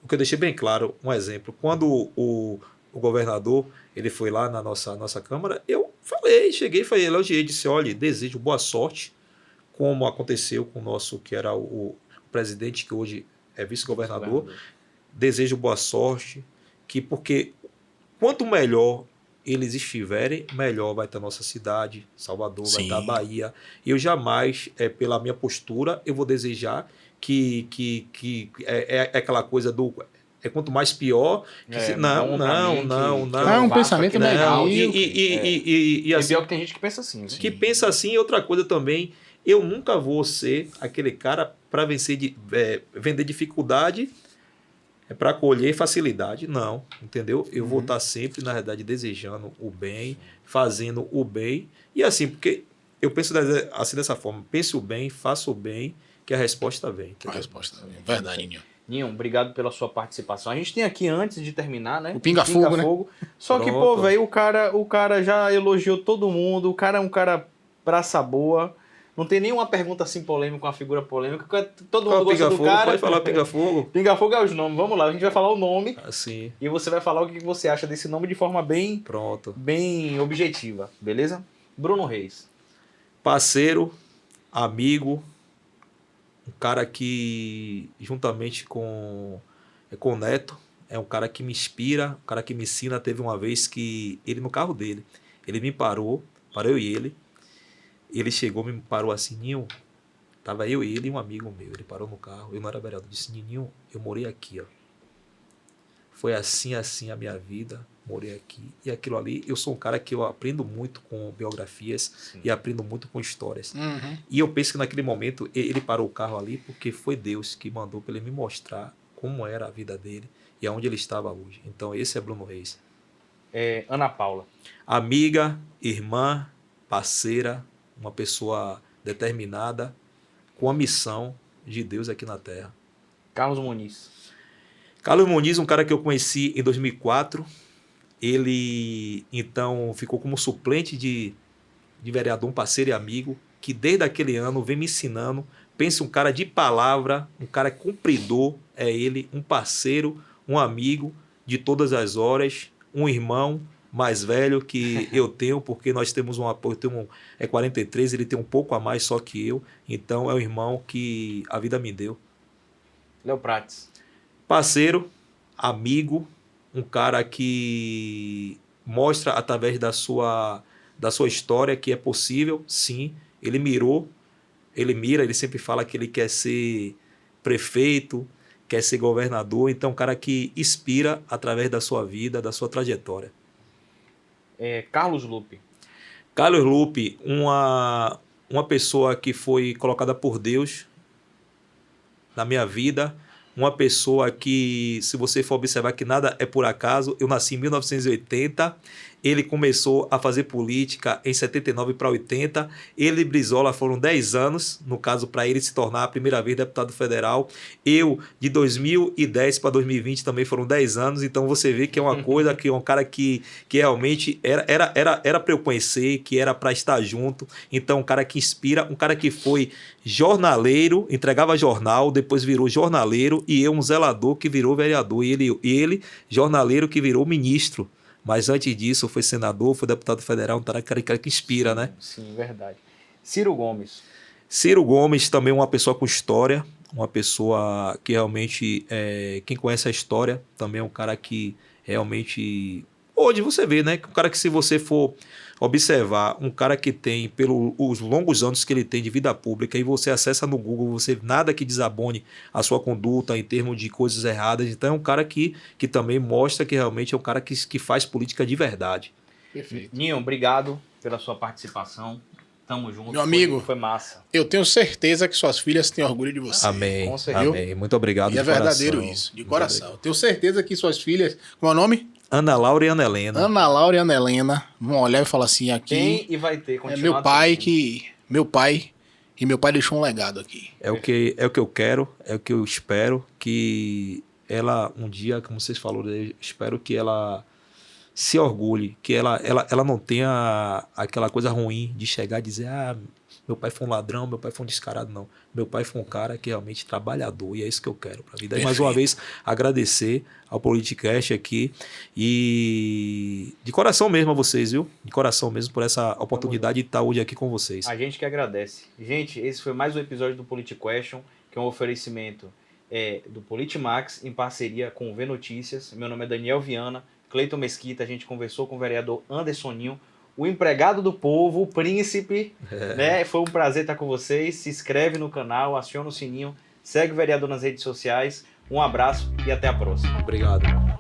que eu deixei bem claro, um exemplo, quando o governador ele foi lá na nossa Câmara, eu cheguei, elogiei, disse, olha, desejo boa sorte, como aconteceu com o nosso, que era o presidente, que hoje é vice-governador, desejo boa sorte, porque quanto melhor eles estiverem, melhor vai estar a nossa cidade, Salvador, vai Sim. estar a Bahia. Eu jamais, pela minha postura, eu vou desejar que é aquela coisa do... quanto mais pior... não. É um pensamento legal. E É assim, pior que tem gente que pensa assim. que pensa assim. E outra coisa também, eu nunca vou ser aquele cara para vender dificuldade para colher facilidade. Não, entendeu? Eu vou estar sempre, na verdade, desejando o bem, fazendo o bem. E assim, porque eu penso assim dessa forma. Pense o bem, faça o bem, que a resposta vem. Entendeu? A resposta vem. Verdade, Ninho. Ninho, obrigado pela sua participação. A gente tem aqui, antes de terminar, né? O Pinga-Fogo, né? Só que, pô, velho, o cara já elogiou todo mundo. O cara é um cara praça boa. Não tem nenhuma pergunta assim polêmica, uma figura polêmica. Todo mundo gosta do cara. Pode falar Pinga-Fogo? Pinga-Fogo é os nomes. Vamos lá, a gente vai falar o nome. Assim. E você vai falar o que você acha desse nome de forma bem objetiva, beleza? Bruno Reis. Parceiro, amigo, um cara que, juntamente com o Neto, é um cara que me inspira, um cara que me ensina. Teve uma vez que ele, no carro dele, ele me parou eu e ele chegou, me parou assim, Ninho, tava eu e ele e um amigo meu, ele parou no carro, eu não era vereador, disse, Ninho, eu morei aqui, ó. Foi assim a minha vida, morei aqui. E aquilo ali, eu sou um cara que eu aprendo muito com biografias. Sim. E aprendo muito com histórias. Uhum. E eu penso que naquele momento ele parou o carro ali porque foi Deus que mandou para ele me mostrar como era a vida dele e aonde ele estava hoje. Então esse é Bruno Reis. Ana Paula. Amiga, irmã, parceira, uma pessoa determinada, com a missão de Deus aqui na Terra. Carlos Muniz. Carlos Muniz, um cara que eu conheci em 2004, ele então ficou como suplente de vereador, um parceiro e amigo, que desde aquele ano vem me ensinando. Pense um cara de palavra, um cara cumpridor, é ele, um parceiro, um amigo de todas as horas, um irmão mais velho que eu tenho, porque nós temos um apoio, é 43, ele tem um pouco a mais só que eu, então é um irmão que a vida me deu. Léo Prates. Parceiro, amigo, um cara que mostra através da sua história que é possível, sim. Ele ele sempre fala que ele quer ser prefeito, quer ser governador, então um cara que inspira através da sua vida, da sua trajetória. Carlos Lupe. Carlos Lupe, uma pessoa que foi colocada por Deus na minha vida, uma pessoa que, se você for observar que nada é por acaso, eu nasci em 1980, ele começou a fazer política em 79 para 80, ele e Brizola foram 10 anos, no caso, para ele se tornar a primeira vez deputado federal. Eu, de 2010 para 2020, também foram 10 anos, então você vê que é uma coisa, que é um cara que realmente era para eu conhecer, que era para estar junto, então um cara que inspira, um cara que foi jornaleiro, entregava jornal, depois virou jornaleiro, e eu um zelador que virou vereador, e ele jornaleiro que virou ministro. Mas antes disso, foi senador, foi deputado federal, um cara que inspira, né? Sim, verdade. Ciro Gomes. Ciro Gomes, também uma pessoa com história, uma pessoa que realmente, quem conhece a história, também é um cara que realmente... Hoje você vê, né? Um cara que, se você for observar, um cara que tem, pelos longos anos que ele tem de vida pública, e você acessa no Google, você nada que desabone a sua conduta em termos de coisas erradas. Então é um cara que também mostra que realmente é um cara que faz política de verdade. Perfeito. Ninho, obrigado pela sua participação. Tamo junto. Meu amigo, foi massa. Eu tenho certeza que suas filhas têm orgulho de você. Amém. Com certeza. Amém. Muito obrigado. E é verdadeiro isso, de coração. Eu tenho certeza que suas filhas... Qual é o nome? Ana Laura e Ana Helena. Ana Laura e Ana Helena vão olhar e falar assim, aqui... Tem e vai ter, é meu pai que... Meu pai deixou um legado aqui. É o que eu quero, é o que eu espero, que ela um dia, como vocês falaram, eu espero que ela se orgulhe, que ela não tenha aquela coisa ruim de chegar e dizer, meu pai foi um ladrão, meu pai foi um descarado, não. Meu pai foi um cara que realmente trabalhador, e é isso que eu quero para a vida. E mais uma vez, agradecer ao Politicast aqui, e de coração mesmo a vocês, viu? De coração mesmo por essa oportunidade de estar hoje aqui com vocês. A gente que agradece. Gente, esse foi mais um episódio do Politicquestion, que é um oferecimento do Politimax, em parceria com o V Notícias. Meu nome é Daniel Viana, Cleiton Mesquita, a gente conversou com o vereador Andersoninho, o empregado do povo, o príncipe, né? Foi um prazer estar com vocês. Se inscreve no canal, aciona o sininho, Segue o vereador nas redes sociais. Um abraço e até a próxima. Obrigado.